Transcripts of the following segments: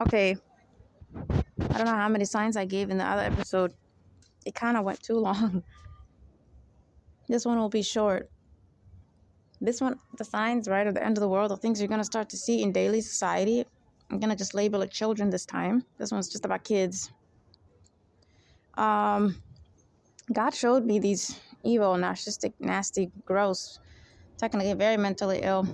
Okay, I don't know how many signs I gave in the other episode. It kind of went too long. This one will be short. This one, the signs, right, at the end of the world, the things you're going to start to see in daily society. I'm going to just label it children this time. This one's just about kids. God showed me these evil, narcissistic, nasty, gross, technically very mentally ill.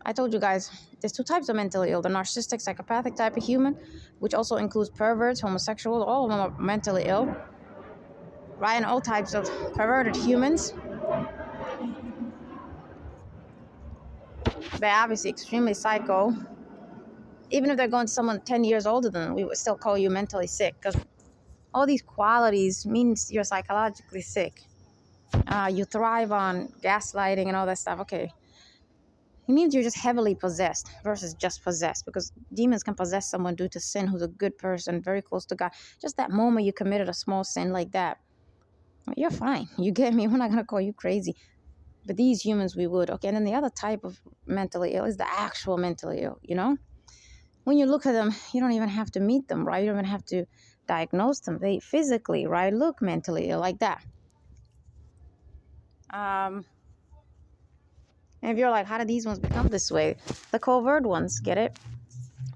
I told you guys, there's two types of mentally ill. The narcissistic, psychopathic type of human, which also includes perverts, homosexuals, all of them are mentally ill. Right, and all types of perverted humans. They're obviously extremely psycho. Even if they're going to someone 10 years older than them, we would still call you mentally sick, because all these qualities means you're psychologically sick. You thrive on gaslighting and all that stuff. Okay. It means you're just heavily possessed versus just possessed, because demons can possess someone due to sin who's a good person, very close to God. Just that moment you committed a small sin like that, you're fine. You get me? We're not going to call you crazy. But these humans, we would. Okay, and then the other type of mentally ill is the actual mentally ill, you know? When you look at them, you don't even have to meet them, right? You don't even have to diagnose them. They physically, right, look mentally ill like that. And if you're like, how did these ones become this way? The covert ones, get it?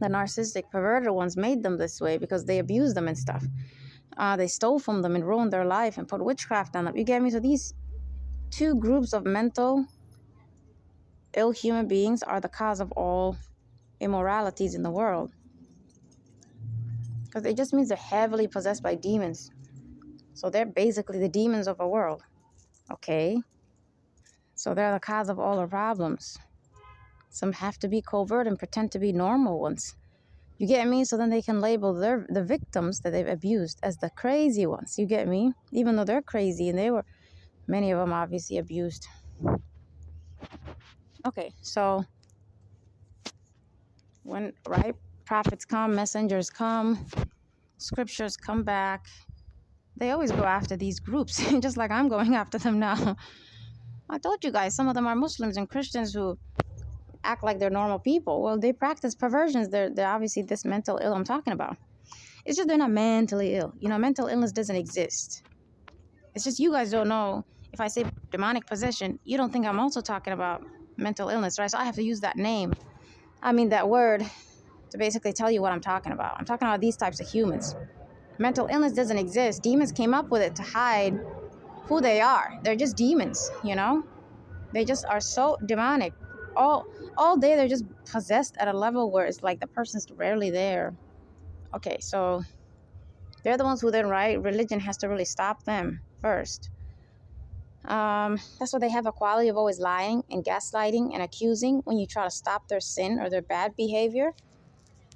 The narcissistic, perverted ones made them this way because they abused them and stuff. They stole from them and ruined their life and put witchcraft on them. You get me? So these two groups of mental ill human beings are the cause of all immoralities in the world. Because it just means they're heavily possessed by demons. So they're basically the demons of the world. Okay? So they're the cause of all our problems. Some have to be covert and pretend to be normal ones. You get me? So then they can label the victims that they've abused as the crazy ones. You get me? Even though they're crazy, and many of them obviously abused. Okay, so when, right, prophets come, messengers come, scriptures come back, they always go after these groups, just like I'm going after them now. I told you guys, some of them are Muslims and Christians who act like they're normal people. Well, they practice perversions. They're obviously this mental ill I'm talking about. It's just they're not mentally ill. You know, mental illness doesn't exist. It's just you guys don't know. If I say demonic possession, you don't think I'm also talking about mental illness, right? So I have to use that that word, to basically tell you what I'm talking about. I'm talking about these types of humans. Mental illness doesn't exist. Demons came up with it to hide who they are. They're just demons, you know? They just are so demonic. All day they're just possessed at a level where it's like the person's rarely there. Okay, so they're the ones who then, right, religion has to really stop them first. That's why they have a quality of always lying and gaslighting and accusing when you try to stop their sin or their bad behavior.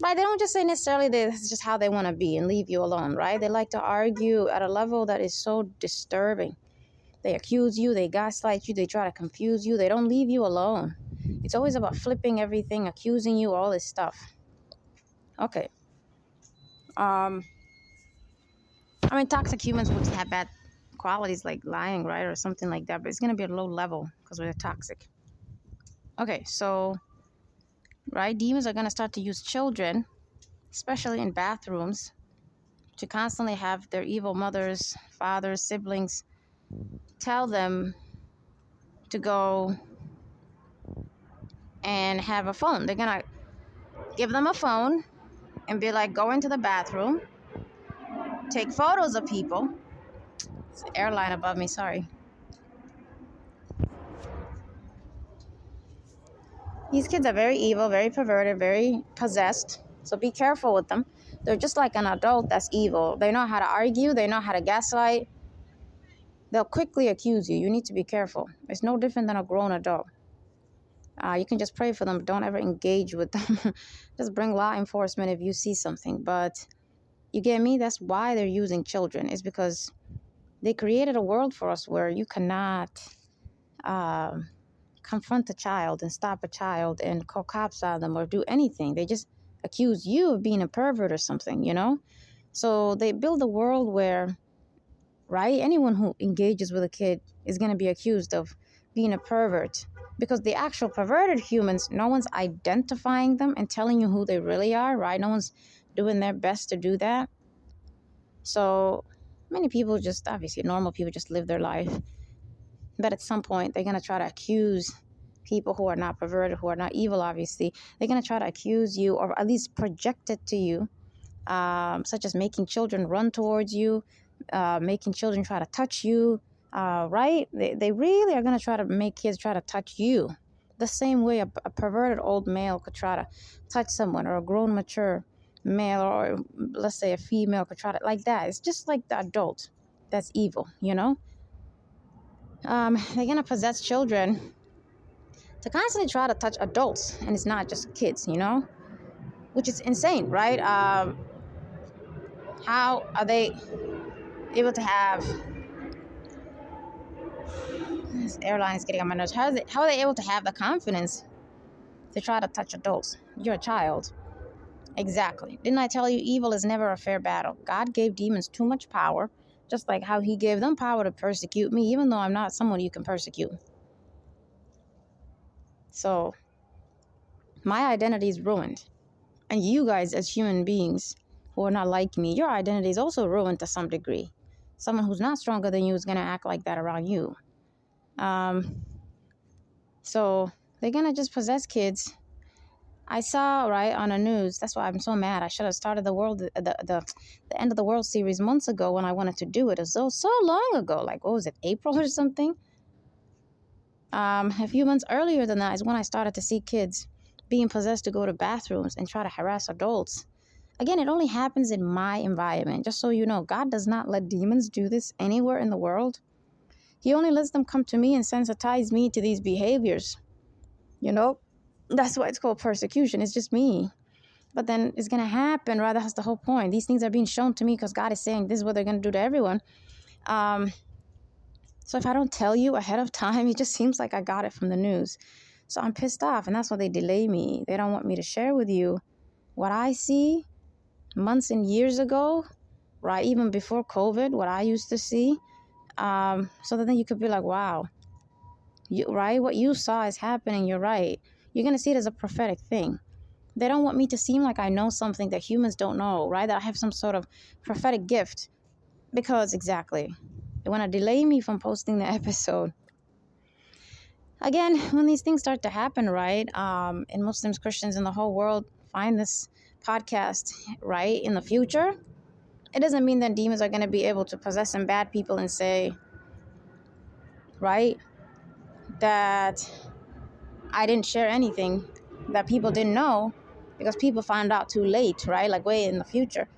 Right? They don't just say necessarily that this is just how they want to be and leave you alone, right? They like to argue at a level that is so disturbing. They accuse you, they gaslight you, they try to confuse you, they don't leave you alone. It's always about flipping everything, accusing you, all this stuff. Okay. Toxic humans would have bad qualities like lying, right, or something like that, but it's going to be at a low level because we're toxic. Okay, so, right, demons are going to start to use children, especially in bathrooms, to constantly have their evil mothers, fathers, siblings tell them to go and have a phone. They're going to give them a phone and be like, go into the bathroom, take photos of people. It's an airline above me, sorry. These kids are very evil, very perverted, very possessed. So be careful with them. They're just like an adult that's evil. They know how to argue. They know how to gaslight. They'll quickly accuse you. You need to be careful. It's no different than a grown adult. You can just pray for them. Don't ever engage with them. Just bring law enforcement if you see something. But you get me? That's why they're using children. It's because they created a world for us where you cannot confront a child and stop a child and call cops on them or do anything. They just accuse you of being a pervert or something, you know? So they build a world where, right, anyone who engages with a kid is going to be accused of being a pervert. Because the actual perverted humans, no one's identifying them and telling you who they really are, right? No one's doing their best to do that. So many people just, obviously, normal people just live their life. But at some point, they're going to try to accuse people who are not perverted, who are not evil, obviously. They're going to try to accuse you, or at least project it to you, such as making children run towards you, making children try to touch you, right? They really are going to try to make kids try to touch you. The same way a perverted old male could try to touch someone, or a grown, mature male, or let's say a female could try to, like that. It's just like the adult that's evil, you know? They're going to possess children to constantly try to touch adults, and it's not just kids, you know? Which is insane, right? How are they able to have... This airline is getting on my nerves. How are they able to have the confidence to try to touch adults? You're a child. Exactly. Didn't I tell you evil is never a fair battle? God gave demons too much power, just like how he gave them power to persecute me, even though I'm not someone you can persecute. So my identity is ruined. And you guys, as human beings who are not like me, your identity is also ruined to some degree. Someone who's not stronger than you is going to act like that around you. So they're going to just possess kids. I saw, right, on the news. That's why I'm so mad. I should have started the end of the world series months ago when I wanted to do it. It was so long ago. Like, what was it, April or something? A few months earlier than that is when I started to see kids being possessed to go to bathrooms and try to harass adults. Again, it only happens in my environment. Just so you know, God does not let demons do this anywhere in the world. He only lets them come to me and sensitize me to these behaviors. You know, that's why it's called persecution. It's just me. But then it's going to happen, right? That's the whole point. These things are being shown to me because God is saying this is what they're going to do to everyone. So if I don't tell you ahead of time, it just seems like I got it from the news. So I'm pissed off, and that's why they delay me. They don't want me to share with you what I see months and years ago, right? Even before COVID, what I used to see. So that then you could be like, wow, right? What you saw is happening. You're right. You're going to see it as a prophetic thing. They don't want me to seem like I know something that humans don't know, right? That I have some sort of prophetic gift. Because, exactly, they want to delay me from posting the episode. Again, when these things start to happen, right? And Muslims, Christians, and the whole world find this podcast, right, in the future, it doesn't mean that demons are going to be able to possess some bad people and say, right, that I didn't share anything that people didn't know because people found out too late, right? Like way in the future.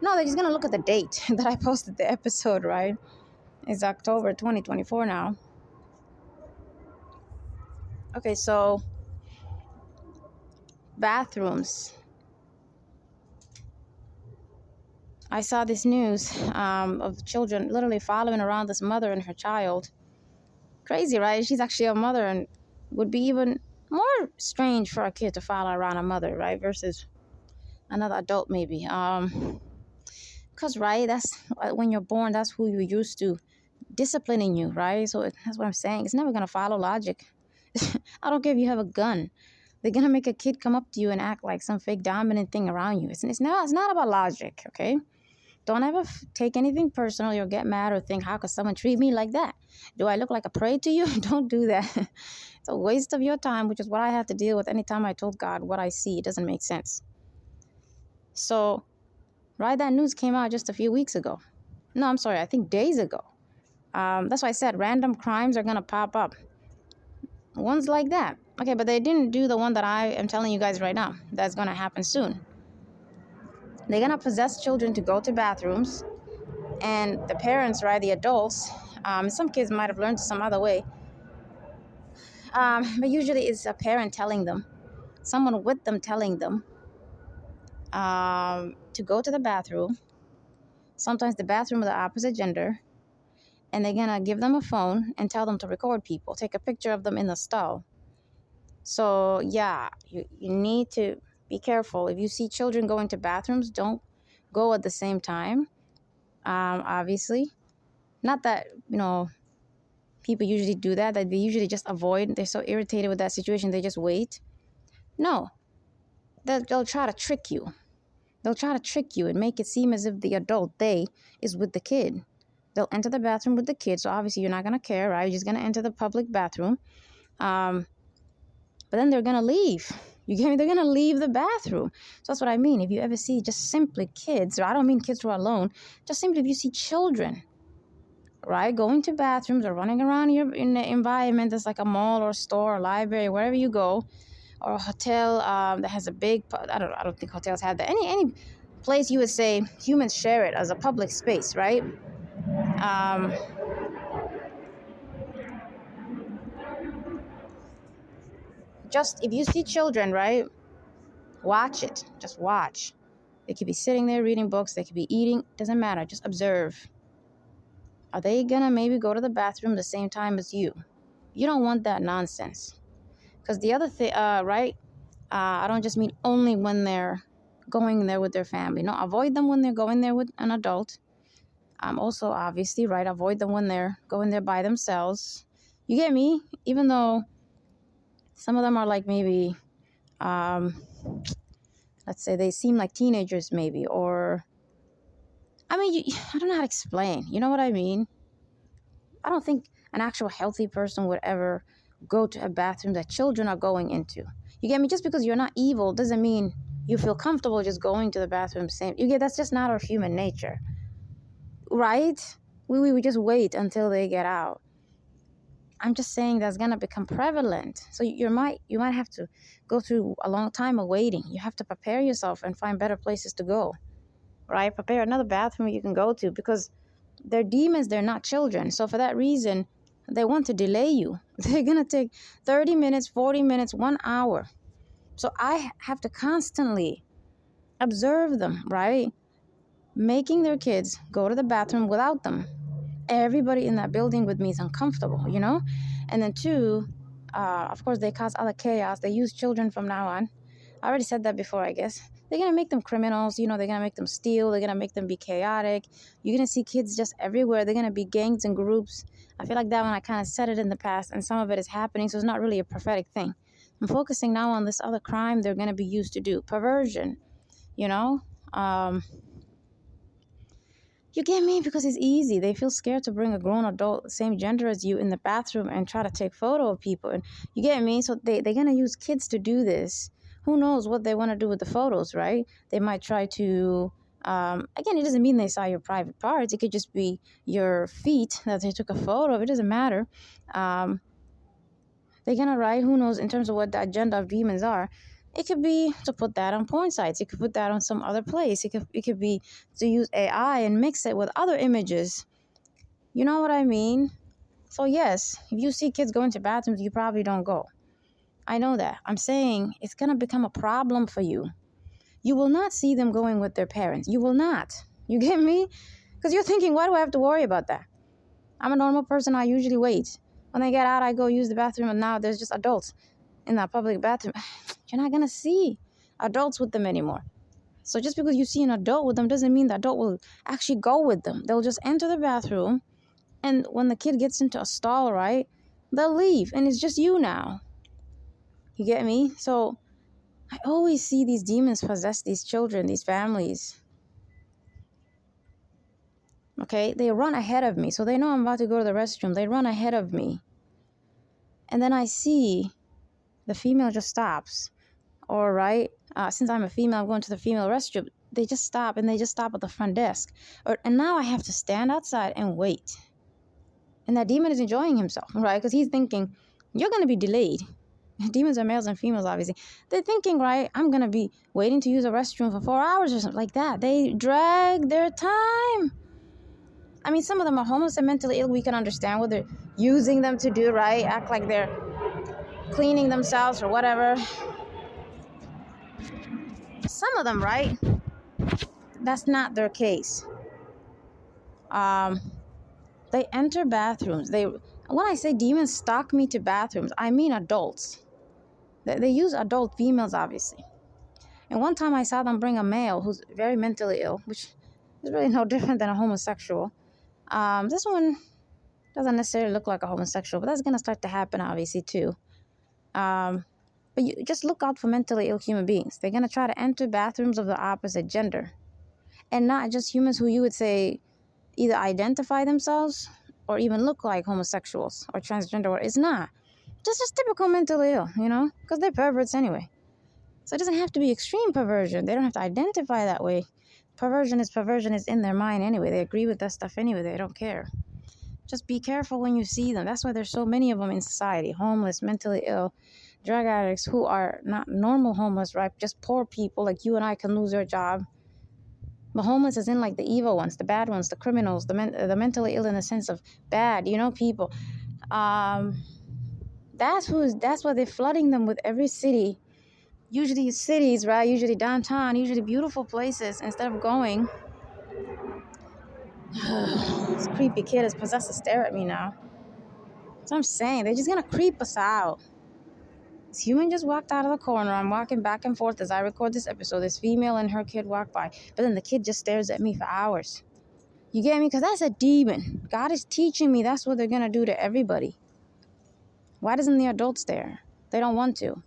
No, they're just going to look at the date that I posted the episode, right? It's October 2024 now. Okay, so bathrooms. I saw this news of children literally following around this mother and her child. Crazy, right? She's actually a mother, and would be even more strange for a kid to follow around a mother, right? Versus another adult, maybe. Because, right, that's when you're born, that's who you're used to disciplining you, right? So that's what I'm saying. It's never going to follow logic. I don't care if you have a gun. They're going to make a kid come up to you and act like some fake dominant thing around you. It's not about logic, okay? Don't ever take anything personal or get mad or think, how could someone treat me like that? Do I look like a prey to you? Don't do that. It's a waste of your time, which is what I have to deal with anytime I told God what I see. It doesn't make sense. So, right, that news came out just a few weeks ago. No, I'm sorry, I think days ago. That's why I said random crimes are going to pop up. Ones like that. Okay, but they didn't do the one that I am telling you guys right now. That's going to happen soon. They're going to possess children to go to bathrooms. And the parents, right, the adults, some kids might have learned some other way. But usually it's a parent telling them, someone with them telling them to go to the bathroom. Sometimes the bathroom of the opposite gender. And they're going to give them a phone and tell them to record people. Take a picture of them in the stall. So, yeah, you need to be careful. If you see children going to bathrooms, don't go at the same time. Obviously. Not that, people usually do that. That they usually just avoid. They're so irritated with that situation, they just wait. No. They'll try to trick you. They'll try to trick you and make it seem as if the adult, they, is with the kid. They'll enter the bathroom with the kid, so obviously you're not going to care, right? You're just going to enter the public bathroom. But then they're going to leave. You get me? They're going to leave the bathroom. So that's what I mean. If you ever see just simply kids, or I don't mean kids who are alone, just simply if you see children, right, going to bathrooms or running around in the environment that's like a mall or store or library, wherever you go, or a hotel that has a big, I don't think hotels have that. Any place you would say humans share it as a public space, right? Just if you see children, right, watch it. Just watch. They could be sitting there reading books. They could be eating. Doesn't matter. Just observe. Are they gonna maybe go to the bathroom the same time as you? You don't want that nonsense. Because the other thing, right, I don't just mean only when they're going there with their family. No, avoid them when they're going there with an adult. Also, obviously, right, avoid them when they're going there by themselves. You get me? Even though some of them are like maybe, let's say they seem like teenagers maybe, or, I mean, I don't know how to explain. You know what I mean? I don't think an actual healthy person would ever go to a bathroom that children are going into. You get me? Just because you're not evil doesn't mean you feel comfortable just going to the bathroom. That's just not our human nature, right? We would just wait until they get out. I'm just saying that's gonna become prevalent. So you might have to go through a long time of waiting. You have to prepare yourself and find better places to go, right? Prepare another bathroom you can go to, because they're demons. They're not children. So for that reason, they want to delay you. They're gonna take 30 minutes, 40 minutes, 1 hour. So I have to constantly observe them, right? Making their kids go to the bathroom without them. Everybody in that building with me is uncomfortable, you know? And then two, of course, they cause other chaos. They use children from now on. I already said that before, I guess. They're going to make them criminals, you know, they're going to make them steal. They're going to make them be chaotic. You're going to see kids just everywhere. They're going to be gangs and groups. I feel like that one, I kind of said it in the past, and some of it is happening, so it's not really a prophetic thing. I'm focusing now on this other crime they're going to be used to do, perversion, you know? You get me? Because it's easy. They feel scared to bring a grown adult, same gender as you, in the bathroom and try to take photo of people. And you get me? So they're going to use kids to do this. Who knows what they want to do with the photos, right? They might try to, again, it doesn't mean they saw your private parts. It could just be your feet that they took a photo of. It doesn't matter. They're going to write, who knows, in terms of what the agenda of demons are. It could be to put that on porn sites. It could put that on some other place. It could be to use AI and mix it with other images. You know what I mean? So yes, if you see kids going to bathrooms, you probably don't go. I know that. I'm saying it's going to become a problem for you. You will not see them going with their parents. You will not. You get me? Because you're thinking, why do I have to worry about that? I'm a normal person. I usually wait. When they get out, I go use the bathroom, and now there's just adults in that public bathroom. You're not going to see adults with them anymore. So just because you see an adult with them doesn't mean the adult will actually go with them. They'll just enter the bathroom, and when the kid gets into a stall, right, they'll leave, and it's just you now. You get me? So I always see these demons possess these children, these families. Okay? They run ahead of me. So they know I'm about to go to the restroom. They run ahead of me. And then I see the female just stops. Or, right, since I'm a female, I'm going to the female restroom. They just stop, and they just stop at the front desk. And now I have to stand outside and wait. And that demon is enjoying himself, right? Because he's thinking, you're going to be delayed. Demons are males and females, obviously. They're thinking, right, I'm going to be waiting to use a restroom for 4 hours or something like that. They drag their time. I mean, some of them are homeless and mentally ill. We can understand what they're using them to do, right? Act like they're cleaning themselves or whatever. Some of them, right, that's not their case. They enter bathrooms. When I say demons stalk me to bathrooms, I mean adults. They use adult females, obviously. And one time I saw them bring a male who's very mentally ill, which is really no different than a homosexual. This one doesn't necessarily look like a homosexual, but that's going to start to happen, obviously, too. But But you just look out for mentally ill human beings. They're going to try to enter bathrooms of the opposite gender. And not just humans who you would say either identify themselves or even look like homosexuals or transgender. It's not. Just typical mentally ill, because they're perverts anyway. So it doesn't have to be extreme perversion. They don't have to identify that way. Perversion is in their mind anyway. They agree with that stuff anyway. They don't care. Just be careful when you see them. That's why there's so many of them in society. Homeless, mentally ill, drug addicts who are not normal homeless, right? Just poor people like you and I can lose our job. But homeless is in like the evil ones, the bad ones, the criminals, the mentally ill in the sense of bad, people. That's why they're flooding them with every city. Usually cities, right? Usually downtown, usually beautiful places. Instead of going, this creepy kid is possessed to stare at me now. So I'm saying, they're just gonna creep us out. This human just walked out of the corner. I'm walking back and forth as I record this episode. This female and her kid walked by. But then the kid just stares at me for hours. You get me? Because that's a demon. God is teaching me that's what they're gonna do to everybody. Why doesn't the adult stare? They don't want to.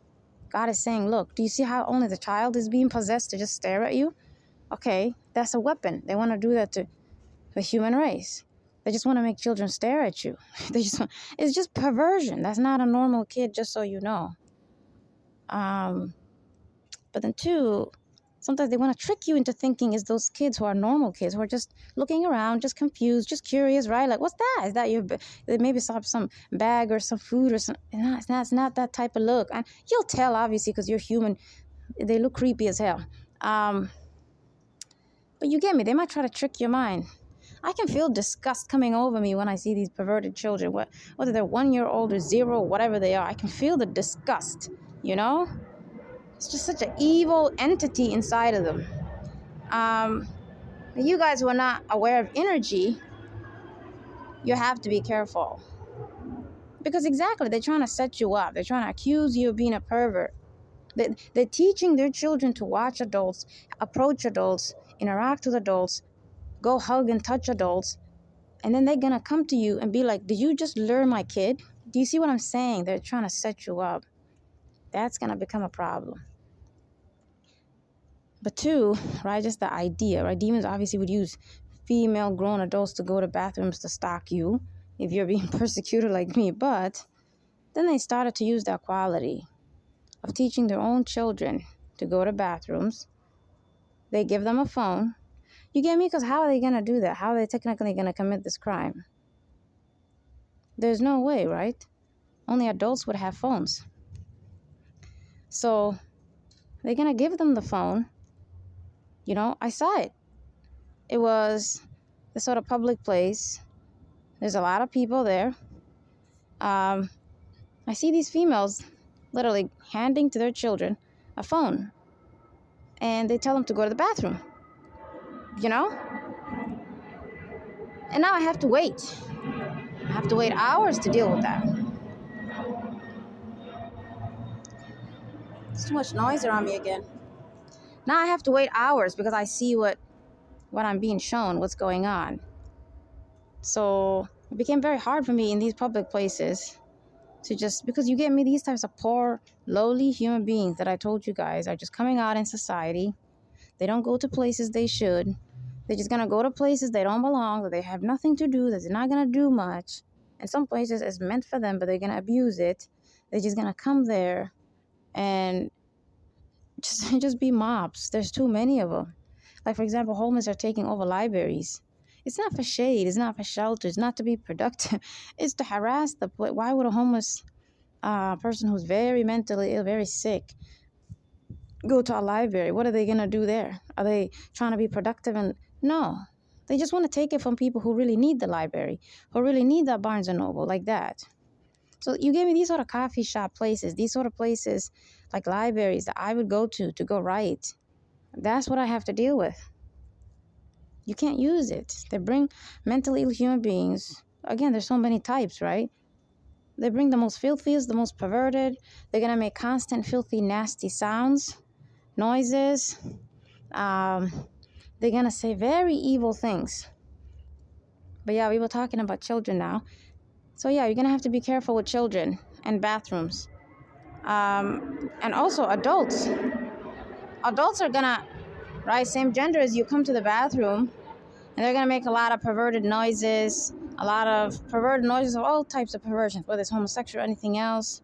God is saying, look, do you see how only the child is being possessed to just stare at you? Okay, that's a weapon. They want to do that to the human race. They just want to make children stare at you. It's just perversion. That's not a normal kid, just so you know. But then two, sometimes they want to trick you into thinking it's those kids who are normal kids who are just looking around, just confused, just curious, right? Like, what's that? Is that your? They maybe saw some bag or some food or something. It's not that type of look. And you'll tell, obviously, because you're human. They look creepy as hell. But you get me. They might try to trick your mind. I can feel disgust coming over me when I see these perverted children, whether they're 1 year old or 0, whatever they are. I can feel the disgust, It's just such an evil entity inside of them. You guys who are not aware of energy, you have to be careful. Because exactly, they're trying to set you up. They're trying to accuse you of being a pervert. They're teaching their children to watch adults, approach adults, interact with adults, go hug and touch adults. And then they're going to come to you and be like, did you just lure my kid? Do you see what I'm saying? They're trying to set you up. That's going to become a problem. But two, right, just the idea, right? Demons obviously would use female grown adults to go to bathrooms to stalk you if you're being persecuted like me. But then they started to use that quality of teaching their own children to go to bathrooms. They give them a phone. You get me? Because how are they going to do that? How are they technically going to commit this crime? There's no way, right? Only adults would have phones. So they're going to give them the phone. I saw it. It was the sort of public place. There's a lot of people there. I see these females literally handing to their children a phone. And they tell them to go to the bathroom. And now I have to wait. I have to wait hours to deal with that. There's too much noise around me again. Now I have to wait hours because I see what I'm being shown, what's going on. So it became very hard for me in these public places to just, because you get me, these types of poor, lowly human beings that I told you guys are just coming out in society. They don't go to places they should. They're just going to go to places they don't belong, that they have nothing to do, that they're not going to do much. And some places it's meant for them, but they're going to abuse it. They're just going to come there and just be mobs. There's too many of them. Like, for example, homeless are taking over libraries. It's not for shade. It's not for shelter. It's not to be productive. It's to harass the place. Why would a homeless person who's very mentally ill, very sick, go to a library? What are they going to do there? Are they trying to be productive? And no. They just want to take it from people who really need the library, who really need that Barnes & Noble, like that. So you gave me these sort of coffee shop places, these sort of places like libraries that I would go to go write. That's what I have to deal with. You can't use it. They bring mentally ill human beings. Again, there's so many types, right? They bring the most filthiest, the most perverted. They're going to make constant, filthy, nasty sounds, noises. They're going to say very evil things. But yeah, we were talking about children now. So yeah, you're going to have to be careful with children and bathrooms. And also adults. Adults are gonna, right, same gender as you, come to the bathroom, and they're gonna make a lot of perverted noises, of all types of perversions, whether it's homosexual or anything else.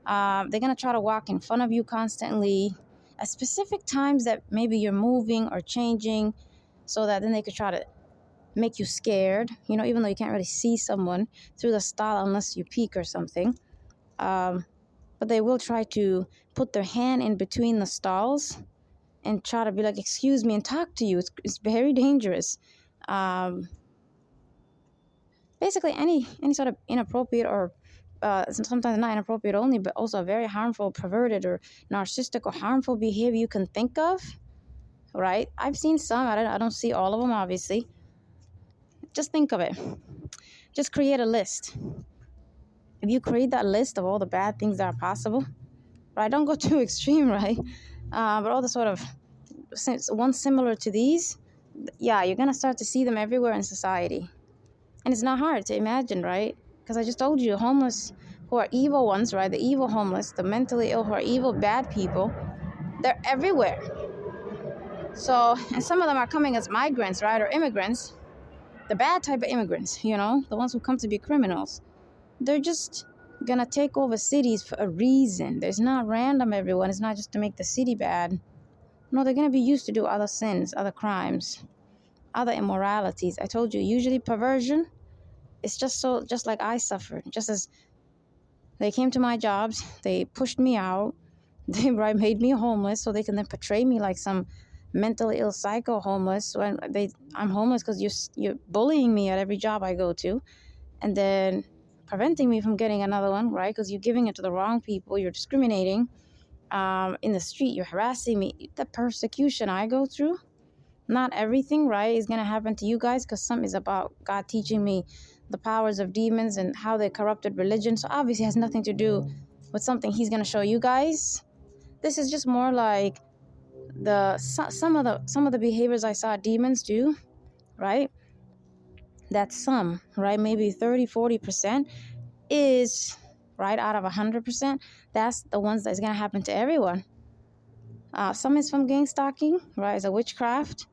They're gonna try to walk in front of you constantly at specific times that maybe you're moving or changing, so that then they could try to make you scared, even though you can't really see someone through the stall unless you peek or something. But they will try to put their hand in between the stalls and try to be like, excuse me, and talk to you. It's very dangerous. Basically, any sort of inappropriate or sometimes not inappropriate only, but also very harmful, perverted, or narcissistic or harmful behavior you can think of, right? I've seen some. I don't see all of them, obviously. Just think of it. Just create a list. If you create that list of all the bad things that are possible, right? Don't go too extreme, right? But all the sort of ones similar to these, yeah, you're going to start to see them everywhere in society. And it's not hard to imagine, right? Because I just told you, homeless who are evil ones, right? The evil homeless, the mentally ill who are evil, bad people, they're everywhere. So, and some of them are coming as migrants, right? Or immigrants, the bad type of immigrants, the ones who come to be criminals. They're just going to take over cities for a reason. There's not random everyone. It's not just to make the city bad. No, they're going to be used to do other sins, other crimes, other immoralities. I told you, usually perversion, it's just like I suffered. Just as they came to my jobs, they pushed me out, they made me homeless so they can then portray me like some mentally ill psycho homeless when I'm homeless because you're bullying me at every job I go to, and then preventing me from getting another one, right? Because you're giving it to the wrong people, you're discriminating. In the street, you're harassing me. The persecution I go through, not everything, right, is going to happen to you guys, because some is about God teaching me the powers of demons and how they corrupted religion. So obviously it has nothing to do with something he's going to show you guys. This is just more like some of the behaviors I saw demons do, right? That's some, right? Maybe 30-40% is, right, out of 100%. That's the ones that's going to happen to everyone. Some is from gang stalking, right? It's a witchcraft.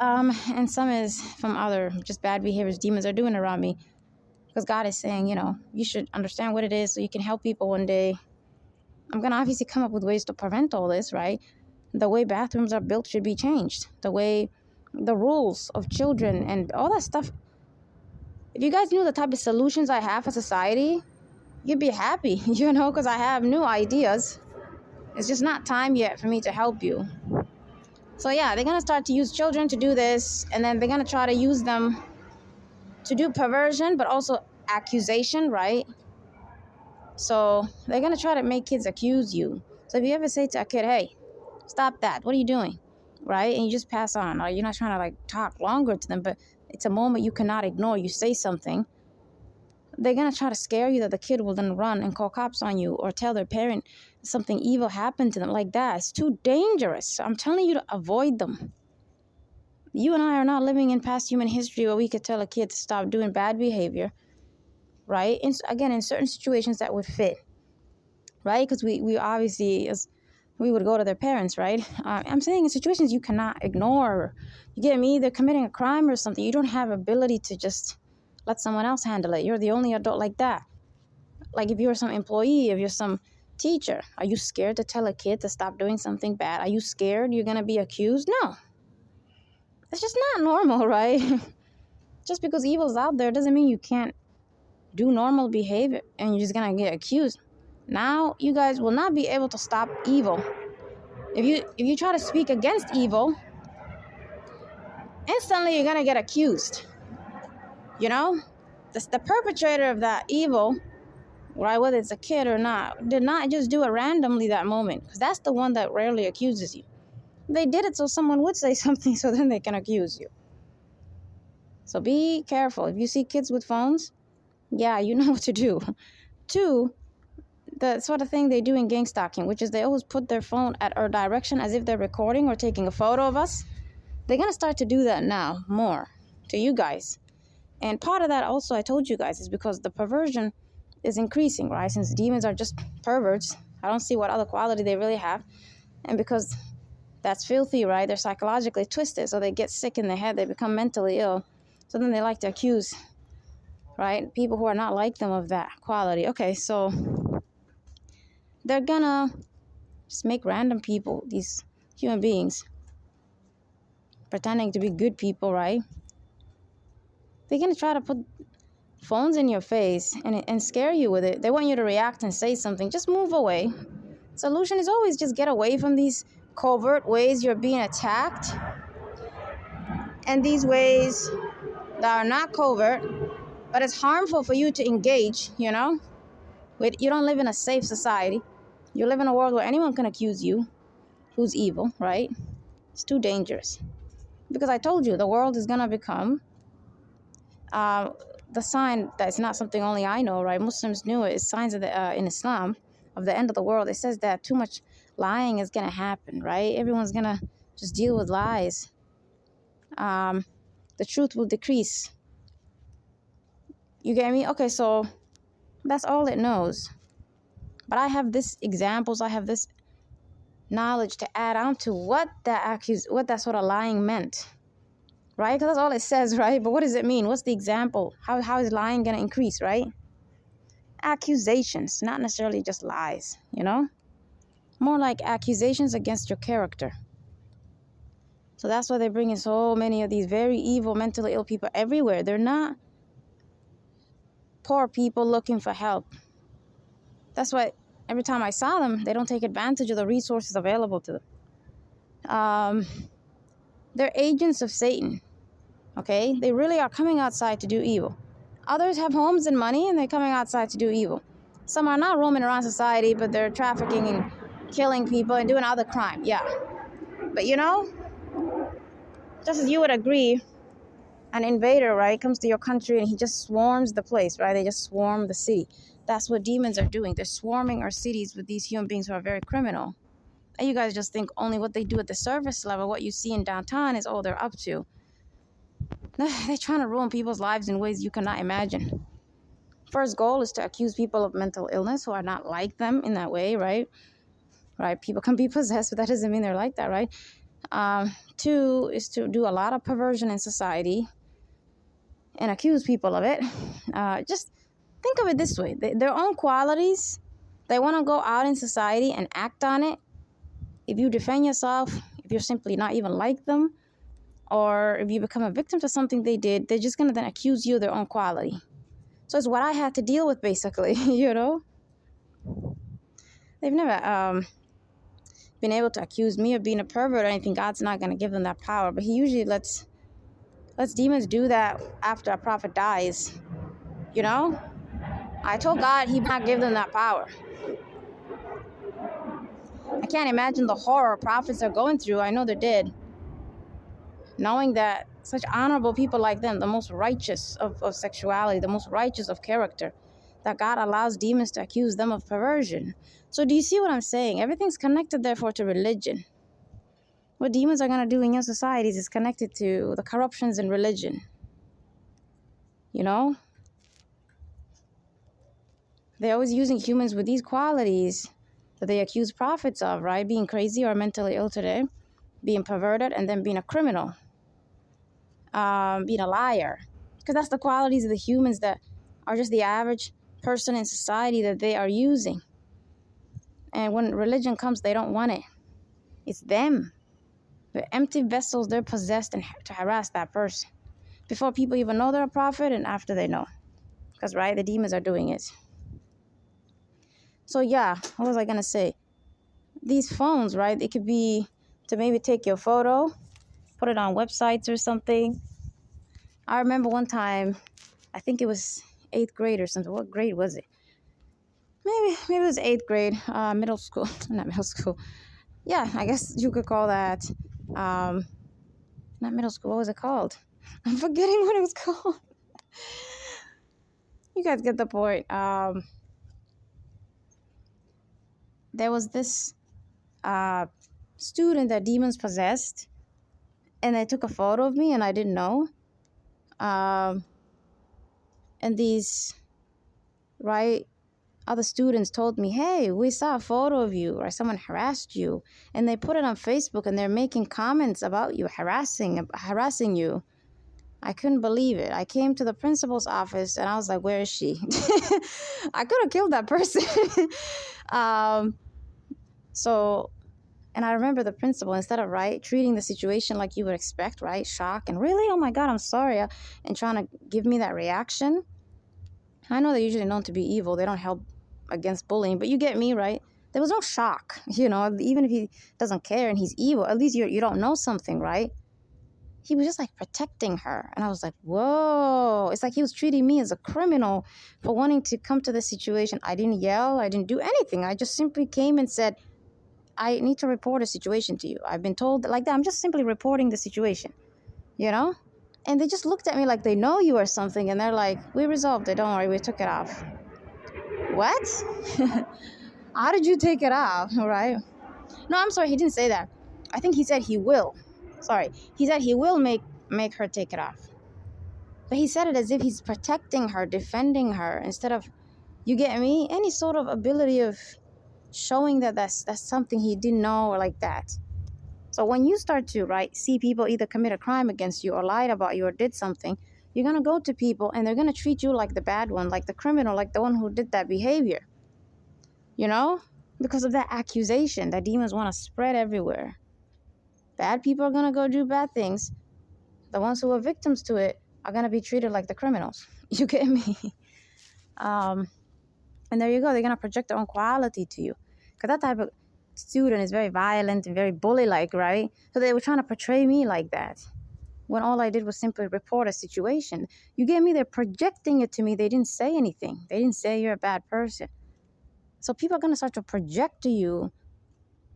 And some is from other just bad behaviors demons are doing around me. Because God is saying, you should understand what it is so you can help people one day. I'm going to obviously come up with ways to prevent all this, right? The way bathrooms are built should be changed. The way the rules of children and all that stuff. If you guys knew the type of solutions I have for society, you'd be happy, because I have new ideas. It's just not time yet for me to help you. So yeah, they're going to start to use children to do this, and then they're going to try to use them to do perversion, but also accusation, right? So they're going to try to make kids accuse you. So if you ever say to a kid, hey, stop that, what are you doing, right? And you just pass on, or you're not trying to talk longer to them, but it's a moment you cannot ignore. You say something, they're going to try to scare you that the kid will then run and call cops on you or tell their parent something evil happened to them like that. It's too dangerous. I'm telling you to avoid them. You and I are not living in past human history where we could tell a kid to stop doing bad behavior, right? Again, in certain situations that would fit, right? Because we obviously, we would go to their parents, right? I'm saying in situations you cannot ignore. You get me? They're committing a crime or something. You don't have ability to just let someone else handle it. You're the only adult like that. Like if you're some employee, if you're some teacher, are you scared to tell a kid to stop doing something bad? Are you scared you're going to be accused? No. It's just not normal, right? Just because evil's out there doesn't mean you can't do normal behavior and you're just going to get accused. Now you guys will not be able to stop evil. If you try to speak against evil, instantly you're going to get accused. The perpetrator of that evil, right, whether it's a kid or not, did not just do it randomly that moment, because that's the one that rarely accuses you. They did it so someone would say something so then they can accuse you. So be careful. If you see kids with phones, yeah, you know what to do. 2, the sort of thing they do in gang stalking, which is they always put their phone at our direction as if they're recording or taking a photo of us. They're going to start to do that now more to you guys. And part of that also, I told you guys, is because the perversion is increasing, right? Since demons are just perverts, I don't see what other quality they really have. And because that's filthy, right? They're psychologically twisted, so they get sick in the head, they become mentally ill. So then they like to accuse, right, people who are not like them of that quality. Okay, so they're gonna just make random people, these human beings, pretending to be good people, right? They're gonna try to put phones in your face and scare you with it. They want you to react and say something. Just move away. Solution is always just get away from these covert ways you're being attacked, and these ways that are not covert, but it's harmful for you to engage, you know? You don't live in a safe society. You live in a world where anyone can accuse you who's evil, right? It's too dangerous. Because I told you, the world is going to become the sign that it's not something only I know, right? Muslims knew it. It's signs of in Islam of the end of the world. It says that too much lying is going to happen, right? Everyone's going to just deal with lies. The truth will decrease. You get me? Okay, so that's all it knows. But I have this examples, I have this knowledge to add on to what that sort of lying meant, right? Because that's all it says, right? But what does it mean? What's the example? How is lying going to increase, right? Accusations, not necessarily just lies, you know? More like accusations against your character. So that's why they're bringing so many of these very evil, mentally ill people everywhere. They're not poor people looking for help. That's why every time I saw them, they don't take advantage of the resources available to them. They're agents of Satan, okay? They really are coming outside to do evil. Others have homes and money, and they're coming outside to do evil. Some are not roaming around society, but they're trafficking and killing people and doing other crime, yeah. But you know, just as you would agree, an invader, right, comes to your country and he just swarms the place, right? They just swarm the city. That's what demons are doing. They're swarming our cities with these human beings who are very criminal. And you guys just think only what they do at the surface level, what you see in downtown is all they're up to. They're trying to ruin people's lives in ways you cannot imagine. First goal is to accuse people of mental illness who are not like them in that way, right? Right? People can be possessed, but that doesn't mean they're like that, right? Two is to do a lot of perversion in society and accuse people of it. Just think of it this way. Their own qualities, they want to go out in society and act on it. If you defend yourself, if you're simply not even like them, or if you become a victim to something they did, they're just going to then accuse you of their own quality. So it's what I had to deal with, basically, you know? They've never been able to accuse me of being a pervert or anything. God's not going to give them that power. But he usually lets demons do that after a prophet dies, you know? I told God he would not give them that power. I can't imagine the horror prophets are going through. I know they're dead. Knowing that such honorable people like them, the most righteous of sexuality, the most righteous of character, that God allows demons to accuse them of perversion. So do you see what I'm saying? Everything's connected, therefore, to religion. What demons are going to do in your societies is connected to the corruptions in religion. You know? They're always using humans with these qualities that they accuse prophets of, right? Being crazy or mentally ill today, being perverted, and then being a criminal, being a liar. Because that's the qualities of the humans that are just the average person in society that they are using. And when religion comes, they don't want it. It's them. They're empty vessels. They're possessed and to harass that person before people even know they're a prophet and after they know. Because, right, the demons are doing it. So, yeah, what was I going to say? These phones, right, it could be to maybe take your photo, put it on websites or something. I remember one time, I think it was 8th grade or something. What grade was it? Maybe it was 8th grade, middle school. Not middle school. Yeah, I guess you could call that, not middle school. What was it called? I'm forgetting what it was called. You guys get the point. There was this student that demons possessed, and they took a photo of me, and I didn't know. And these, right, other students told me, hey, we saw a photo of you, or someone harassed you, and they put it on Facebook, and they're making comments about you, harassing you. I couldn't believe it. I came to the principal's office, and I was like, where is she? I could have killed that person. So, and I remember the principal, instead of, treating the situation like you would expect, shock, and really, oh my God, I'm sorry, and trying to give me that reaction. I know they're usually known to be evil. They don't help against bullying, but you get me, right? There was no shock, even if he doesn't care and he's evil, at least you don't know something, right? He was just like protecting her. And I was like, whoa. It's like he was treating me as a criminal for wanting to come to the situation. I didn't yell. I didn't do anything. I just simply came and said, I need to report a situation to you. I've been told like that. I'm just simply reporting the situation, And they just looked at me like they know you or something. And they're like, we resolved it. Don't worry. We took it off. What? How did you take it off? All right. No, I'm sorry. He didn't say that. I think he said he will. Sorry. He said he will make her take it off. But he said it as if he's protecting her, defending her, instead of, you get me? Any sort of ability of showing that that's something he didn't know or like that. So when you start to, see people either commit a crime against you or lied about you or did something, you're going to go to people and they're going to treat you like the bad one, like the criminal, like the one who did that behavior. Because of that accusation that demons want to spread everywhere. Bad people are going to go do bad things. The ones who are victims to it are going to be treated like the criminals. You get me? And there you go. They're going to project their own quality to you. Because that type of student is very violent and very bully-like, right? So they were trying to portray me like that. When all I did was simply report a situation. You get me? They're projecting it to me. They didn't say anything. They didn't say you're a bad person. So people are going to start to project to you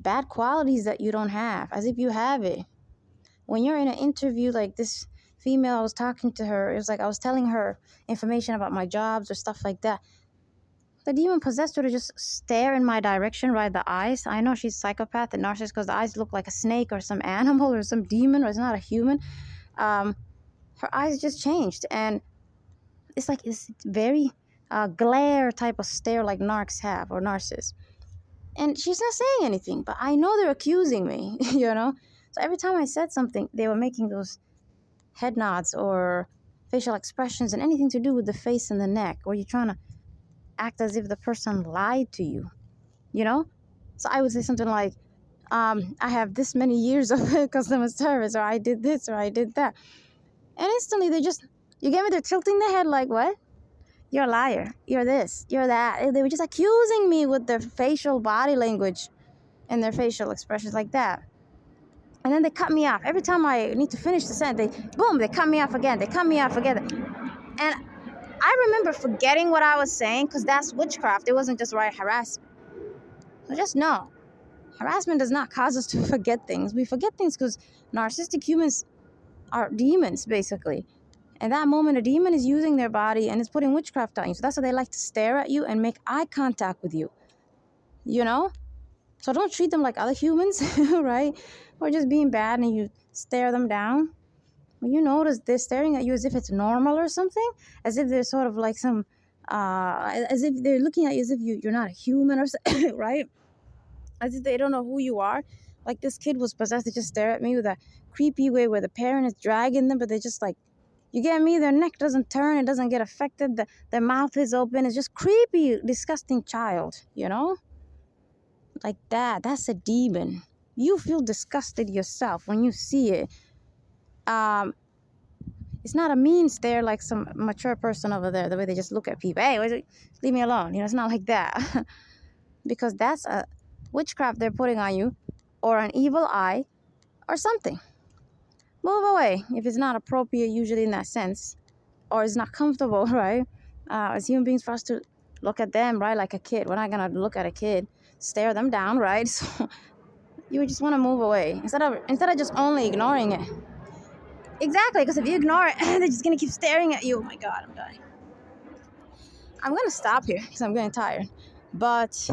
bad qualities that you don't have, as if you have it. When you're in an interview, like this female, I was talking to her. It was like I was telling her information about my jobs or stuff like that. The demon possessed her to just stare in my direction, the eyes. I know she's psychopath and narcissist because the eyes look like a snake or some animal or some demon, or it's not a human. Her eyes just changed. And it's like this very glare type of stare like narcs have, or narcissists. And she's not saying anything, but I know they're accusing me, So every time I said something, they were making those head nods or facial expressions and anything to do with the face and the neck, or you're trying to act as if the person lied to you, So I would say something like, I have this many years of customer service, or I did this, or I did that. And instantly you get me? They're tilting their head like, what? You're a liar. You're this. You're that. They were just accusing me with their facial body language and their facial expressions like that. And then they cut me off. Every time I need to finish the sentence, they cut me off again. They cut me off again. And I remember forgetting what I was saying because that's witchcraft. It wasn't just harassment. So just know, harassment does not cause us to forget things. We forget things because narcissistic humans are demons, basically. And that moment, a demon is using their body and is putting witchcraft on you. So that's why they like to stare at you and make eye contact with you. So don't treat them like other humans, right? Or just being bad and you stare them down. When you notice they're staring at you as if it's normal or something, as if they're sort of like some, as if they're looking at you as if you're not a human or something, right? As if they don't know who you are. Like this kid was possessed. They just stare at me with a creepy way where the parent is dragging them, but they just like, you get me? Their neck doesn't turn. It doesn't get affected. Their mouth is open. It's just creepy, disgusting child, Like that. That's a demon. You feel disgusted yourself when you see it. It's not a mean stare like some mature person over there, the way they just look at people. Hey, leave me alone. It's not like that. Because that's a witchcraft they're putting on you, or an evil eye, or something. Move away if it's not appropriate, usually in that sense, or it's not comfortable, right? As human beings, for us to look at them, right, like a kid. We're not gonna look at a kid, stare them down, right? So you just want to move away instead of just only ignoring it. Exactly, because if you ignore it, they're just gonna keep staring at you. Oh my God, I'm dying. I'm gonna stop here because I'm getting tired. But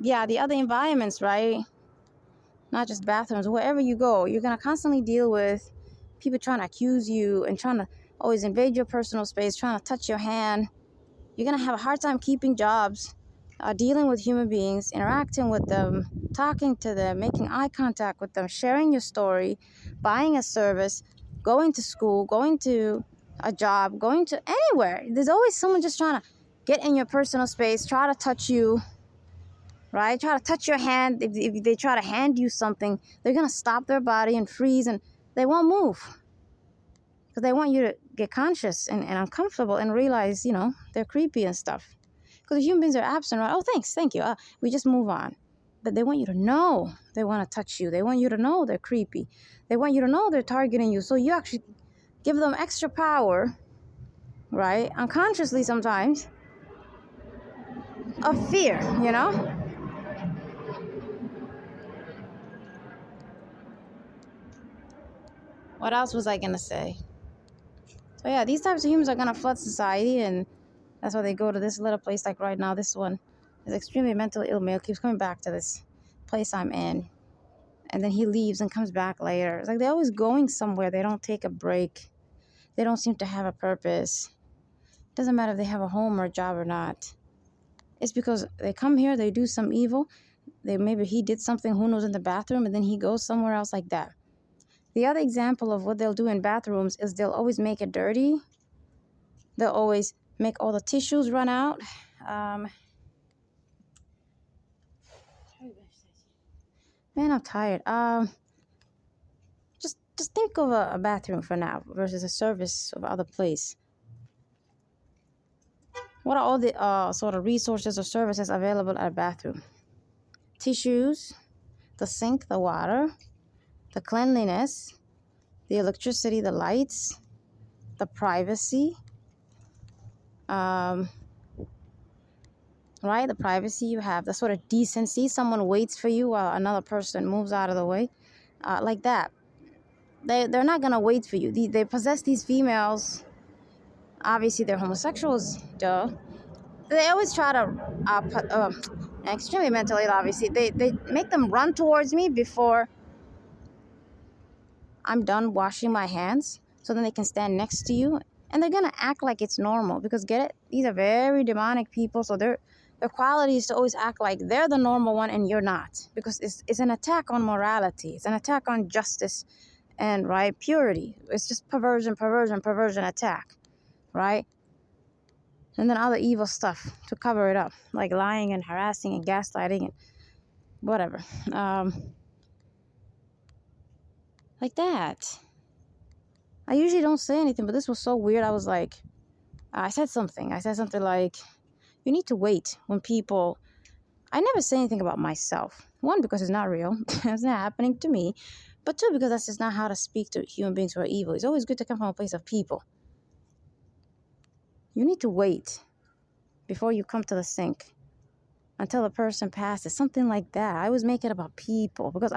yeah, the other environments, right? Not just bathrooms, wherever you go, you're going to constantly deal with people trying to accuse you and trying to always invade your personal space, trying to touch your hand. You're going to have a hard time keeping jobs, dealing with human beings, interacting with them, talking to them, making eye contact with them, sharing your story, buying a service, going to school, going to a job, going to anywhere. There's always someone just trying to get in your personal space, try to touch you, right? Try to touch your hand. If they try to hand you something, they're going to stop their body and freeze, and they won't move because they want you to get conscious and uncomfortable and realize, you know, they're creepy and stuff. Because human beings are absent, right? Oh, thanks, thank you. We just move on. But they want you to know they want to touch you. They want you to know they're creepy. They want you to know they're targeting you. So you actually give them extra power, right? Unconsciously sometimes, of fear, you know? What else was I going to say? So yeah, these types of humans are going to flood society, and that's why they go to this little place. Like right now, this one is extremely mentally ill male, keeps coming back to this place I'm in. And then he leaves and comes back later. It's like they're always going somewhere. They don't take a break. They don't seem to have a purpose. It doesn't matter if they have a home or a job or not. It's because they come here, they do some evil. Maybe he did something, who knows, in the bathroom, and then he goes somewhere else like that. The other example of what they'll do in bathrooms is they'll always make it dirty. They'll always make all the tissues run out. Man, I'm tired. Just think of a bathroom for now versus a service of other place. What are all the sort of resources or services available at a bathroom? Tissues, the sink, the water, the cleanliness, the electricity, the lights, the privacy, right? The privacy you have, the sort of decency. Someone waits for you while another person moves out of the way, like that. They're not gonna wait for you. They possess these females. Obviously, they're homosexuals. Duh. They always try to extremely mentally ill. Obviously, they make them run towards me before I'm done washing my hands, so then they can stand next to you, and they're gonna act like it's normal because, get it? These are very demonic people, so their quality is to always act like they're the normal one and you're not, because it's an attack on morality. It's an attack on justice and, right, purity. It's just perversion attack, right? And then other evil stuff to cover it up, like lying and harassing and gaslighting and whatever. Like that. I usually don't say anything, but this was so weird. I was like, I said something like, you need to wait when people... I never say anything about myself. One, because it's not real. It's not happening to me. But two, because that's just not how to speak to human beings who are evil. It's always good to come from a place of people. You need to wait before you come to the sink until the person passes. Something like that. I always make it about people because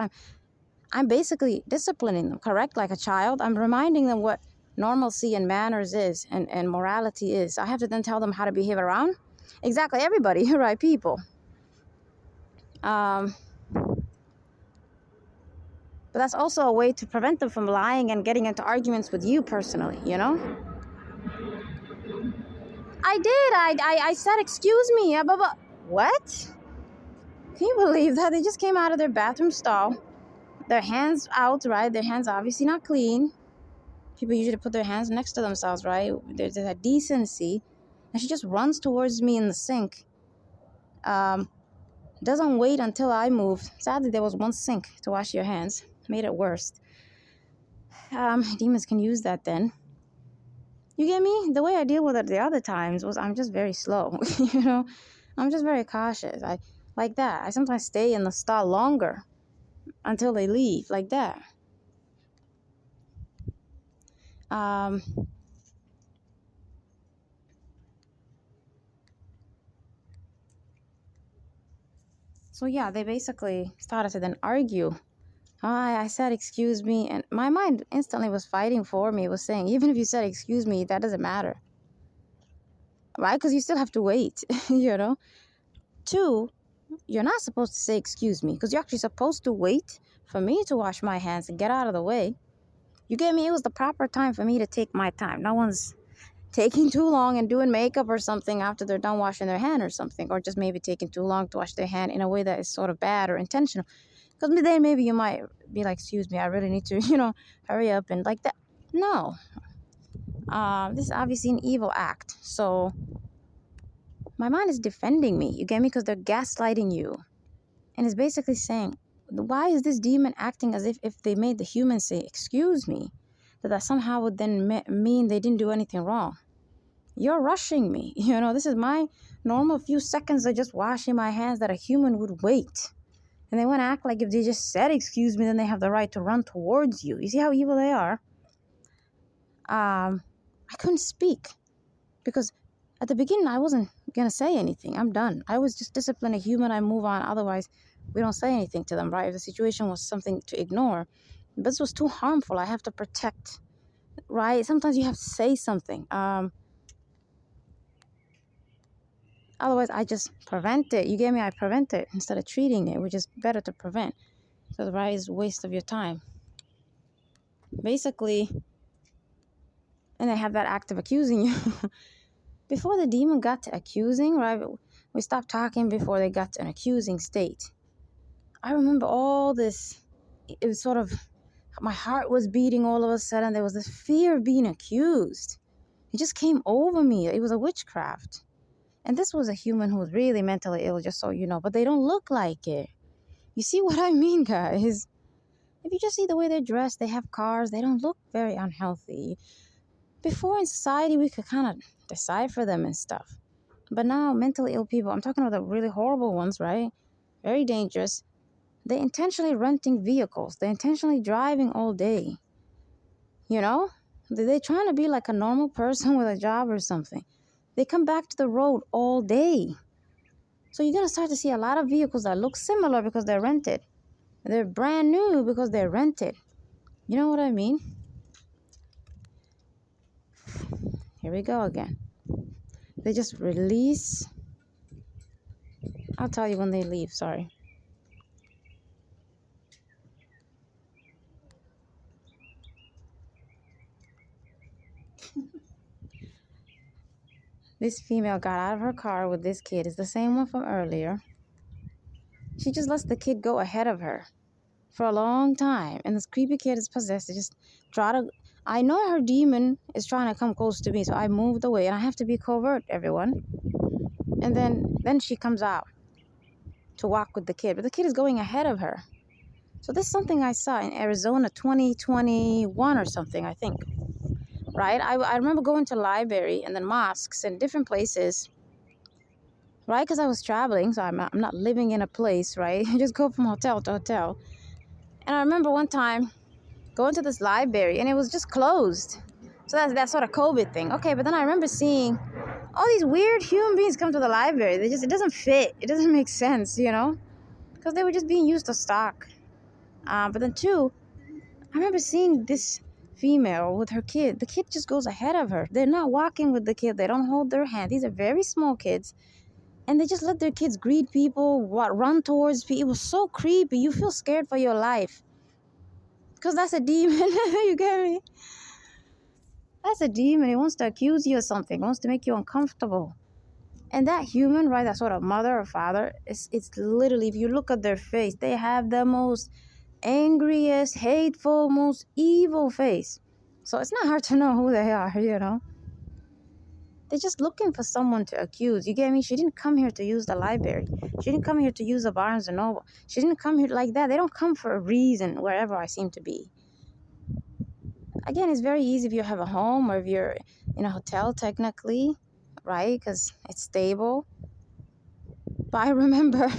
I'm basically disciplining them, correct? Like a child. I'm reminding them what normalcy and manners is and morality is. I have to then tell them how to behave around exactly everybody, right? People. But that's also a way to prevent them from lying and getting into arguments with you personally, you know? I did. I said, excuse me. What? Can you believe that? They just came out of their bathroom stall. Their hands out, right? Their hands obviously not clean. People usually put their hands next to themselves, right? There's a decency. And she just runs towards me in the sink. Doesn't wait until I move. Sadly, there was one sink to wash your hands. Made it worse. Demons can use that then. You get me? The way I deal with it the other times was I'm just very slow. You know? I'm just very cautious. I like that. I sometimes stay in the stall longer until they leave, like that. So yeah, they basically started to then argue. I said, excuse me, and my mind instantly was fighting for me. It was saying, even if you said, excuse me, that doesn't matter. Right? Because you still have to wait, you know? Two, you're not supposed to say, excuse me, because you're actually supposed to wait for me to wash my hands and get out of the way. You get me? It was the proper time for me to take my time. No one's taking too long and doing makeup or something after they're done washing their hand or something, or just maybe taking too long to wash their hand in a way that is sort of bad or intentional. Because then maybe you might be like, excuse me, I really need to, hurry up and like that. No. This is obviously an evil act. So my mind is defending me. You get me? Because they're gaslighting you. And it's basically saying, why is this demon acting as if they made the human say, excuse me, that somehow would then mean they didn't do anything wrong? You're rushing me. This is my normal few seconds of just washing my hands that a human would wait. And they want to act like if they just said, excuse me, then they have the right to run towards you. You see how evil they are? I couldn't speak because at the beginning, I wasn't going to say anything. I'm done. I was just discipline a human. I move on. Otherwise, we don't say anything to them, right? If the situation was something to ignore, but this was too harmful. I have to protect, right? Sometimes you have to say something. Otherwise, I just prevent it. You get me? I prevent it instead of treating it, which is better to prevent. So, right, is a waste of your time. Basically, and they have that act of accusing you. Before the demon got to accusing, right? We stopped talking before they got to an accusing state. I remember all this. It was sort of, my heart was beating all of a sudden. There was this fear of being accused. It just came over me. It was a witchcraft. And this was a human who was really mentally ill, just so you know. But they don't look like it. You see what I mean, guys? If you just see the way they're dressed, they have cars, they don't look very unhealthy. Before in society, we could kind of decipher them and stuff. But now, mentally ill people, I'm talking about the really horrible ones, right? Very dangerous. They're intentionally renting vehicles. They're intentionally driving all day. They're trying to be like a normal person with a job or something. They come back to the road all day. So you're going to start to see a lot of vehicles that look similar because they're rented. They're brand new because they're rented. You know what I mean? Here we go again. They just release. I'll tell you when they leave, sorry. This female got out of her car with this kid. It's the same one from earlier. She just lets the kid go ahead of her for a long time. And this creepy kid is possessed. They just try to... I know her demon is trying to come close to me, so I moved away. And I have to be covert, everyone. And then she comes out to walk with the kid. But the kid is going ahead of her. So this is something I saw in Arizona 2021 or something, I think. Right? I remember going to library and then mosques and different places, right? Because I was traveling, so I'm not living in a place, right? I just go from hotel to hotel. And I remember one time going to this library and it was just closed. So that's that sort of COVID thing. Okay, but then I remember seeing all these weird human beings come to the library. It doesn't fit. It doesn't make sense, because they were just being used to stock. But then two, I remember seeing this female with her kid. The kid just goes ahead of her. They're not walking with the kid. They don't hold their hand. These are very small kids. And they just let their kids greet people, run towards people. It was so creepy. You feel scared for your life. Because that's a demon. You get me? That's a demon. It wants to accuse you of something. It wants to make you uncomfortable. And that human, right, that sort of mother or father, it's literally, if you look at their face, they have the most angriest, hateful, most evil face. So it's not hard to know who they are, They're just looking for someone to accuse. You get me? She didn't come here to use the library. She didn't come here to use the Barnes & Noble. She didn't come here like that. They don't come for a reason wherever I seem to be. Again, it's very easy if you have a home or if you're in a hotel technically, right? Because it's stable. But I remember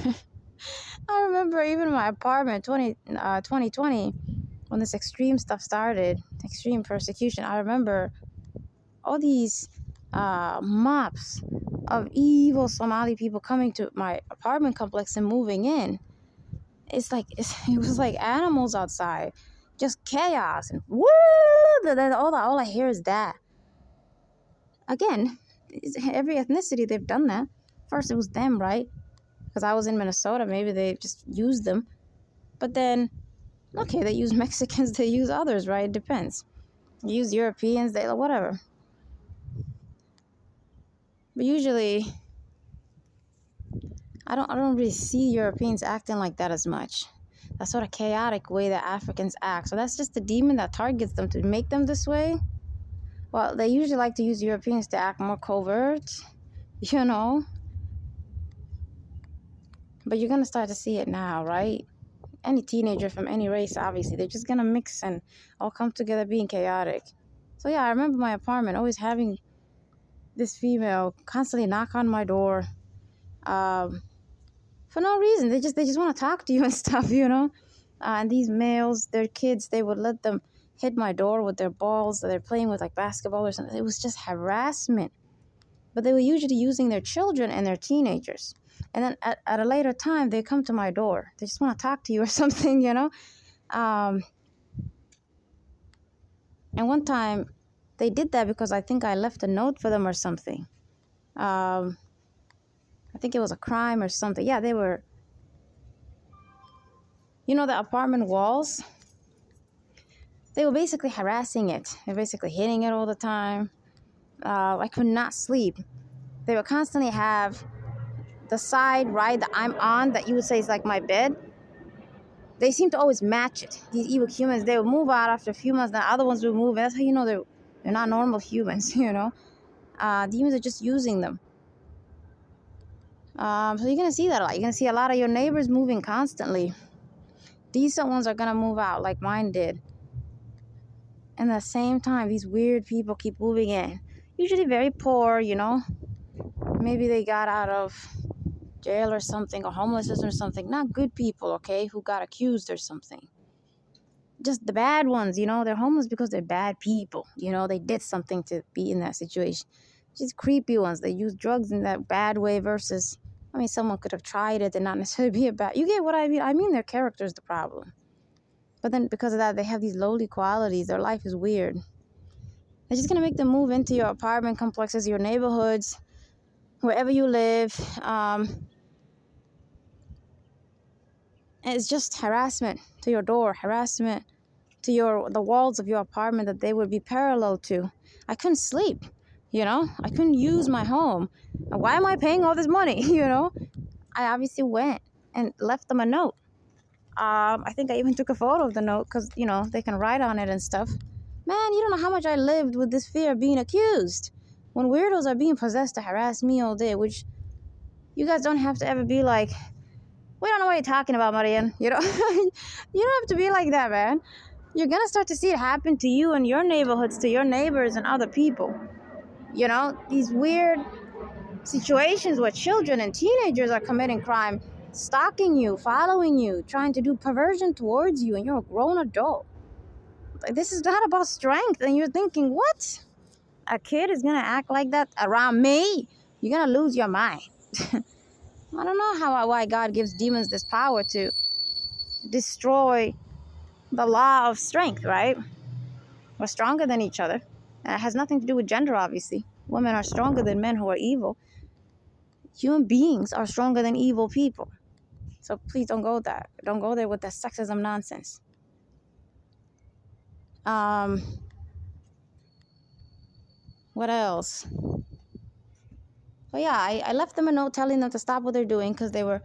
even my apartment, 2020, when this extreme stuff started, extreme persecution, I remember all these mobs of evil Somali people coming to my apartment complex and moving in. It was like animals outside, just chaos and woo! All I hear is that. Again, every ethnicity they've done that. First it was them, right? Because I was in Minnesota, maybe they just used them. But then, okay, they use Mexicans, they use others, right? It depends. You use Europeans, whatever. But usually, I don't really see Europeans acting like that as much. That sort of chaotic way that Africans act. So that's just the demon that targets them to make them this way. Well, they usually like to use Europeans to act more covert, you know. But you're gonna start to see it now, right? Any teenager from any race, obviously, they're just gonna mix and all come together being chaotic. So yeah, I remember my apartment always having this female constantly knock on my door, for no reason. They just want to talk to you and stuff, you know. And these males, their kids, they would let them hit my door with their balls that they're playing with, like basketball or something. It was just harassment. But they were usually using their children and their teenagers. And then at a later time, they come to my door. They just want to talk to you or something, you know. And one time, they did that because I think I left a note for them or something. I think it was a crime or something. Yeah, they were, you know, the apartment walls. They were basically harassing it. They were basically hitting it all the time. I could not sleep. They would constantly have the side, right, that I'm on, that you would say is like my bed. They seem to always match it. These evil humans, they would move out after a few months, then other ones would move. And that's how you know they're not normal humans, you know. Demons are just using them. So you're going to see that a lot. You're going to see a lot of your neighbors moving constantly. Decent ones are going to move out like mine did. And at the same time, these weird people keep moving in. Usually very poor, you know. Maybe they got out of jail or something, or homelessness or something. Not good people, okay, who got accused or something. Just the bad ones, you know. They're homeless because they're bad people. You know, they did something to be in that situation. Just creepy ones. They use drugs in that bad way versus, I mean, someone could have tried it and not necessarily be a bad... You get what I mean? I mean, their character is the problem. But then because of that, they have these lowly qualities. Their life is weird. They're just going to make them move into your apartment complexes, your neighborhoods, wherever you live. And it's just harassment to your door, harassment to the walls of your apartment that they would be parallel to. I couldn't sleep, you know. I couldn't use my home. Why am I paying all this money, you know? I obviously went and left them a note. I think I even took a photo of the note because, you know, they can write on it and stuff. Man, you don't know how much I lived with this fear of being accused. When weirdos are being possessed to harass me all day, which you guys don't have to ever be like, we don't know what you're talking about, Marian. You know, you don't have to be like that, man. You're going to start to see it happen to you and your neighborhoods, to your neighbors and other people. You know, these weird situations where children and teenagers are committing crime, stalking you, following you, trying to do perversion towards you, and you're a grown adult. Like, this is not about strength. And you're thinking, what? A kid is going to act like that around me? You're going to lose your mind. I don't know why God gives demons this power to destroy the law of strength, right? We're stronger than each other. And it has nothing to do with gender, obviously. Women are stronger than men who are evil. Human beings are stronger than evil people. So please don't go there. Don't go there with that sexism nonsense. What else? Well, yeah, I left them a note telling them to stop what they're doing because they were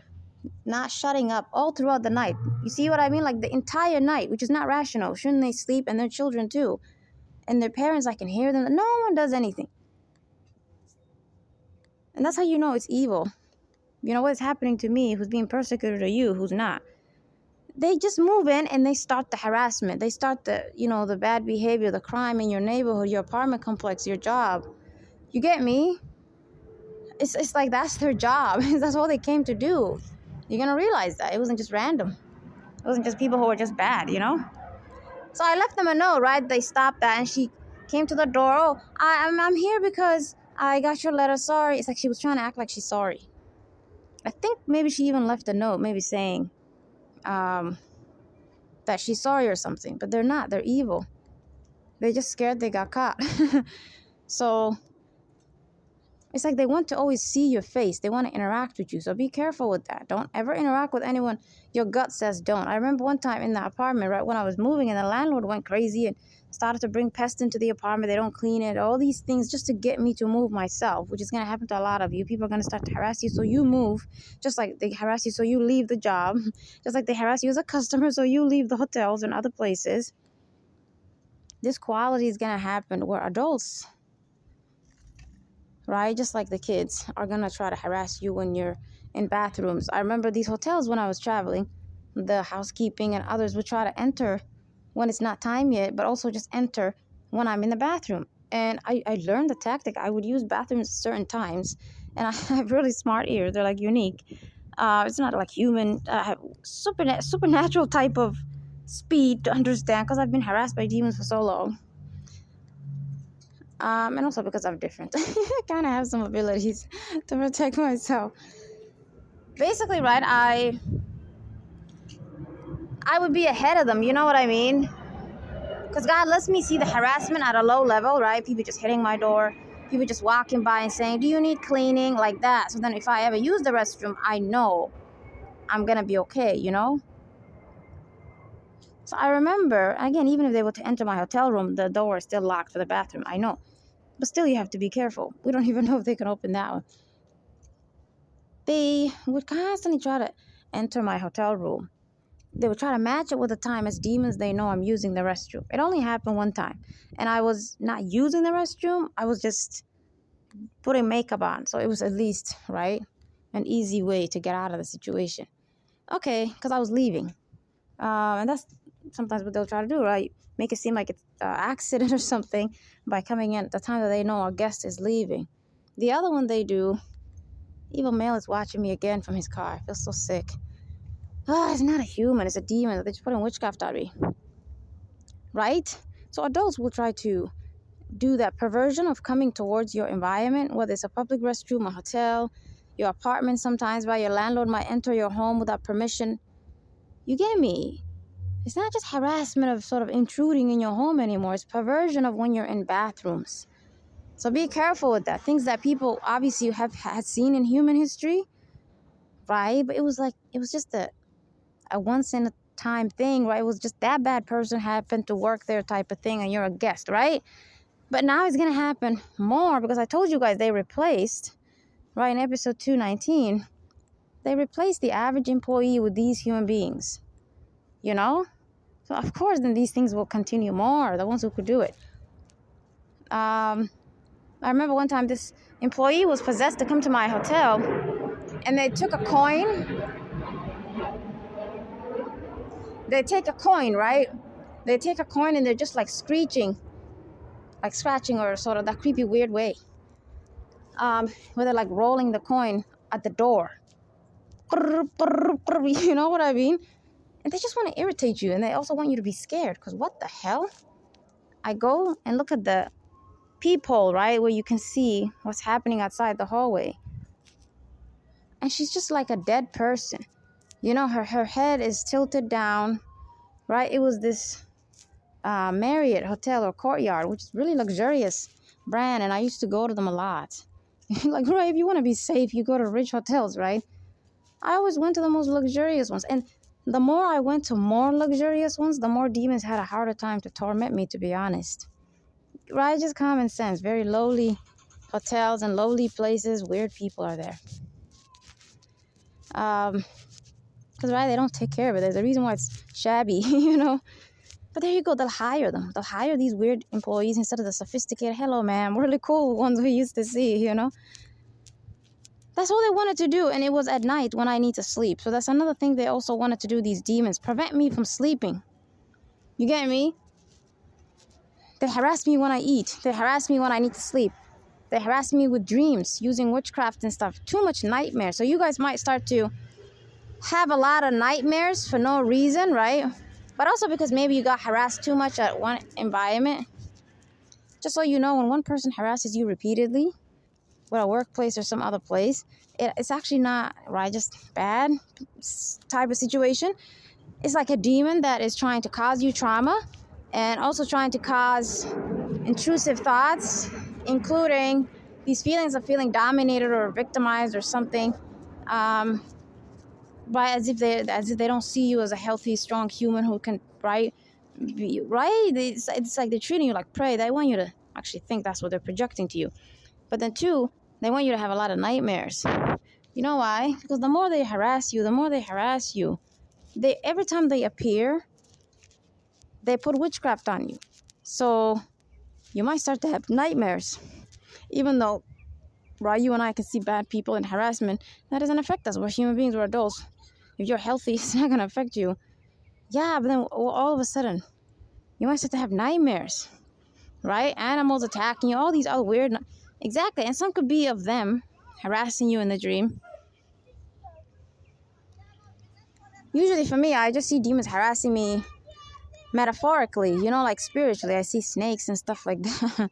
not shutting up all throughout the night. You see what I mean? Like the entire night, which is not rational. Shouldn't they sleep? And their children too. And their parents, I can hear them. No one does anything. And that's how you know it's evil. You know what's happening to me, who's being persecuted, or you, who's not. They just move in and they start the harassment. They start the, you know, the bad behavior, the crime in your neighborhood, your apartment complex, your job. You get me? It's like that's their job. That's all they came to do. You're going to realize that. It wasn't just random. It wasn't just people who were just bad, you know? So I left them a note, right? They stopped that and she came to the door. Oh, I'm here because I got your letter. Sorry. It's like she was trying to act like she's sorry. I think maybe she even left a note, maybe saying that she's sorry or something. But they're not. They're evil. They're just scared they got caught. So It's like they want to always see your face. They want to interact with you. So be careful with that. Don't ever interact with anyone your gut says don't. I remember one time in the apartment, right when I was moving, and the landlord went crazy and started to bring pests into the apartment. They don't clean it. All these things just to get me to move myself, which is going to happen to a lot of you. People are going to start to harass you so you move, just like they harass you so you leave the job, just like they harass you as a customer so you leave the hotels and other places. This quality is going to happen where adults, right, just like the kids, are going to try to harass you when you're in bathrooms. I remember these hotels when I was traveling, the housekeeping and others would try to enter when it's not time yet, but also just enter when I'm in the bathroom. And I learned the tactic. I would use bathrooms at certain times, and I have really smart ears. They're like unique. It's not like human, supernatural type of speed to understand, because I've been harassed by demons for so long. And also because I'm different. I kind of have some abilities to protect myself. Basically, right, I would be ahead of them, you know what I mean? Because God lets me see the harassment at a low level, right? People just hitting my door, people just walking by and saying, do you need cleaning? Like that. So then if I ever use the restroom, I know I'm going to be okay, you know? So I remember, again, even if they were to enter my hotel room, the door is still locked for the bathroom. I know. But still, you have to be careful. We don't even know if they can open that one. They would constantly try to enter my hotel room. They would try to match it with the time as demons they know I'm using the restroom. It only happened one time. And I was not using the restroom. I was just putting makeup on. So it was at least, right, an easy way to get out of the situation. Okay, because I was leaving. And that's sometimes what they'll try to do, right? Make it seem like it's an accident or something by coming in at the time that they know our guest is leaving. The other one they do, evil male is watching me again from his car. I feel so sick. Oh, it's not a human, it's a demon that they just put in witchcraft on me. Right? So adults will try to do that perversion of coming towards your environment, whether it's a public restroom, a hotel, your apartment sometimes, right? Your landlord might enter your home without permission. You get me? It's not just harassment of sort of intruding in your home anymore. It's perversion of when you're in bathrooms. So be careful with that. Things that people obviously had seen in human history, right? But it was just a once in a time thing, right? It was just that bad person happened to work there type of thing, and you're a guest, right? But now it's going to happen more because I told you guys they replaced, right, in episode 219, they replaced the average employee with these human beings, you know? So, of course, then these things will continue more, the ones who could do it. I remember one time this employee was possessed to come to my hotel, and they took a coin. They take a coin, right? They take a coin and they're just like screeching, like scratching or sort of that creepy weird way. Where they're like rolling the coin at the door. You know what I mean? And they just want to irritate you, and they also want you to be scared, because what the hell? I go and look at the peephole, right, where you can see what's happening outside the hallway. And she's just like a dead person. You know, her head is tilted down, right? It was this Marriott hotel or Courtyard, which is really luxurious brand, and I used to go to them a lot. Like, right, if you want to be safe, you go to rich hotels, right? I always went to the most luxurious ones, and the more I went to more luxurious ones, the more demons had a harder time to torment me, to be honest. Right? Just common sense. Very lowly hotels and lowly places, weird people are there. Because, right, they don't take care of it. There's a reason why it's shabby, you know? But there you go. They'll hire them. They'll hire these weird employees instead of the sophisticated, hello, ma'am, really cool ones we used to see, you know? That's all they wanted to do, and it was at night when I need to sleep. So that's another thing they also wanted to do, these demons. Prevent me from sleeping. You get me? They harass me when I eat. They harass me when I need to sleep. They harass me with dreams, using witchcraft and stuff. Too much nightmare. So you guys might start to have a lot of nightmares for no reason, right? But also because maybe you got harassed too much at one environment. Just so you know, when one person harasses you repeatedly, with a workplace or some other place, it's actually not, right, just bad type of situation. It's like a demon that is trying to cause you trauma and also trying to cause intrusive thoughts, including these feelings of feeling dominated or victimized or something, right? As if they don't see you as a healthy, strong human who can, right? Right? It's like they're treating you like prey. They want you to actually think that's what they're projecting to you. But then two, they want you to have a lot of nightmares. You know why? Because the more they harass you, they every time they appear, they put witchcraft on you. So you might start to have nightmares. Even though, right, you and I can see bad people and harassment, that doesn't affect us. We're human beings, we're adults. If you're healthy, it's not going to affect you. Yeah, but then all of a sudden, you might start to have nightmares, right? Animals attacking you, all these other weird... Exactly, and some could be of them harassing you in the dream. Usually for me, I just see demons harassing me metaphorically, like spiritually. I see snakes and stuff like that.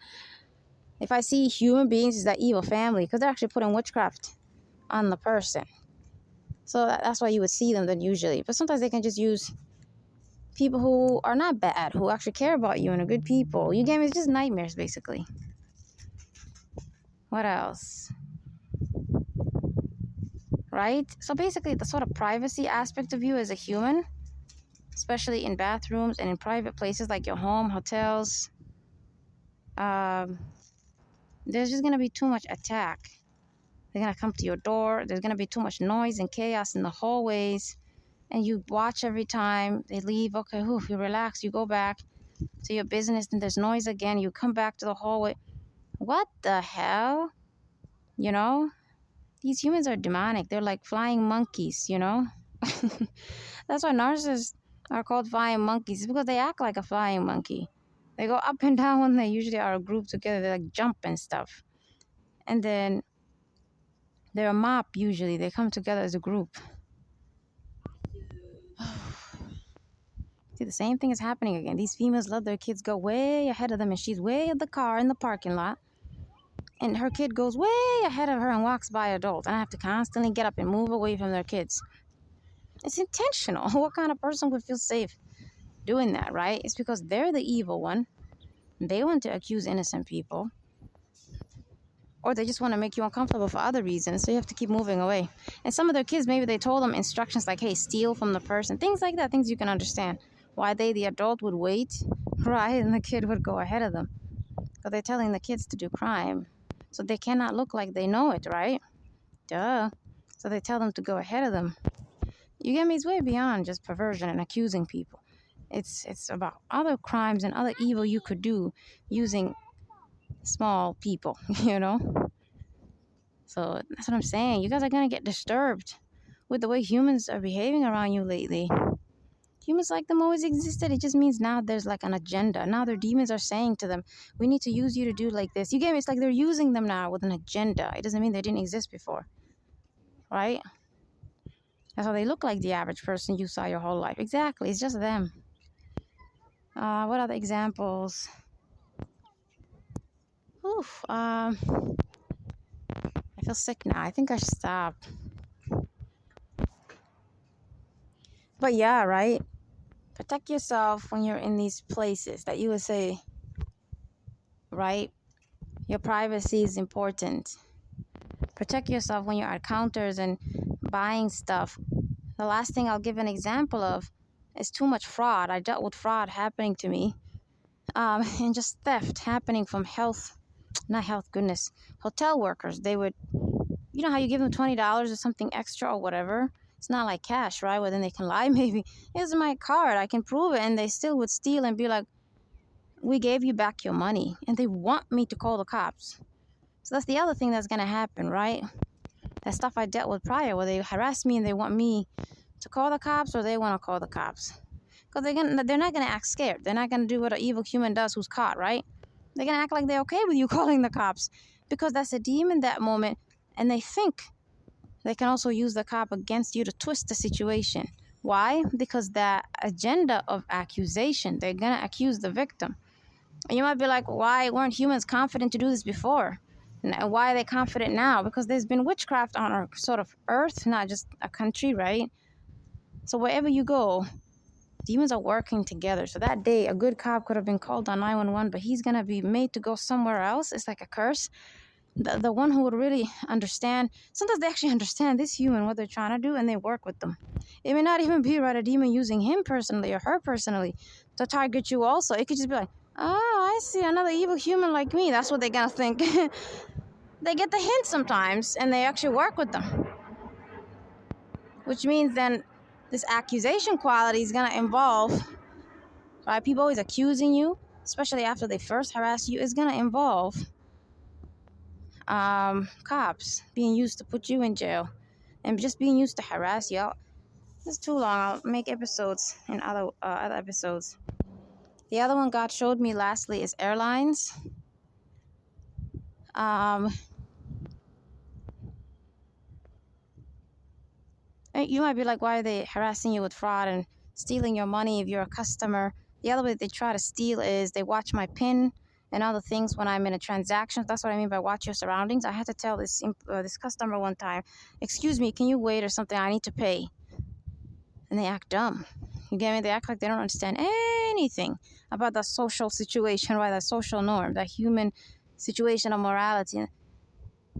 If I see human beings, it's that evil family, because they're actually putting witchcraft on the person. So that's why you would see them then usually. But sometimes they can just use people who are not bad, who actually care about you and are good people. You get me? It's just nightmares, basically. What else? Right? So basically, the sort of privacy aspect of you as a human, especially in bathrooms and in private places like your home, hotels, there's just going to be too much attack. They're going to come to your door. There's going to be too much noise and chaos in the hallways. And you watch every time they leave. Okay, you relax. You go back to your business. And there's noise again. You come back to the hallway. What the hell? These humans are demonic. They're like flying monkeys, That's why narcissists are called flying monkeys. It's because they act like a flying monkey. They go up and down when they usually are grouped together. They like jump and stuff. And then they're a mob usually. They come together as a group. See, the same thing is happening again. These females let their kids go way ahead of them, and she's way at the car in the parking lot. And her kid goes way ahead of her and walks by adults. And I have to constantly get up and move away from their kids. It's intentional. What kind of person would feel safe doing that, right? It's because they're the evil one. They want to accuse innocent people. Or they just want to make you uncomfortable for other reasons. So you have to keep moving away. And some of their kids, maybe they told them instructions like, hey, steal from the person. Things like that. Things you can understand. Why they, the adult, would wait, right? And the kid would go ahead of them. Because they're telling the kids to do crime. So they cannot look like they know it, right? Duh. So they tell them to go ahead of them. You get me? It's way beyond just perversion and accusing people. It's about other crimes and other evil you could do using small people, So that's what I'm saying. You guys are going to get disturbed with the way humans are behaving around you lately. Humans like them always existed. It just means now there's like an agenda. Now their demons are saying to them, we need to use you to do like this. You get me? It's like they're using them now with an agenda. It doesn't mean they didn't exist before. Right? That's how they look like the average person you saw your whole life. Exactly. It's just them. What other examples? Oof. I feel sick now. I think I should stop. But yeah, right? Protect yourself when you're in these places that you would say, right? Your privacy is important. Protect yourself when you're at counters and buying stuff. The last thing I'll give an example of is too much fraud. I dealt with fraud happening to me. And just theft happening from hotel workers. They would, you know how you give them $20 or something extra or whatever? It's not like cash, right? Well, then they can lie maybe. Here's my card. I can prove it. And they still would steal and be like, we gave you back your money. And they want me to call the cops. So that's the other thing that's going to happen, right? That stuff I dealt with prior where they harass me and they want me to call the cops or they want to call the cops. Because they're not going to act scared. They're not going to do what an evil human does who's caught, right? They're going to act like they're okay with you calling the cops. Because that's a demon that moment. And they think they can also use the cop against you to twist the situation. Why? Because that agenda of accusation, they're going to accuse the victim. And you might be like, why weren't humans confident to do this before? And why are they confident now? Because there's been witchcraft on our sort of earth, not just a country, right? So wherever you go, demons are working together. So that day, a good cop could have been called on 911, but he's going to be made to go somewhere else. It's like a curse. the one who would really understand. Sometimes they actually understand this human, what they're trying to do, and they work with them. It may not even be right a demon using him personally or her personally to target you also. It could just be like, oh, I see another evil human like me. That's what they're gonna think. They get the hint sometimes, and they actually work with them. Which means then this accusation quality is gonna involve, right? People always accusing you, especially after they first harass you, is gonna involve cops being used to put you in jail and just being used to harass you. This is too long. I'll make episodes in other episodes. The other one God showed me lastly is airlines. You might be like, why are they harassing you with fraud and stealing your money if you're a customer? The other way they try to steal is they watch my PIN and other things when I'm in a transaction. That's what I mean by watch your surroundings. I had to tell this customer one time, excuse me, can you wait or something? I need to pay. And they act dumb. You get me? They act like they don't understand anything about the social situation, right? The social norm, the human situation of morality.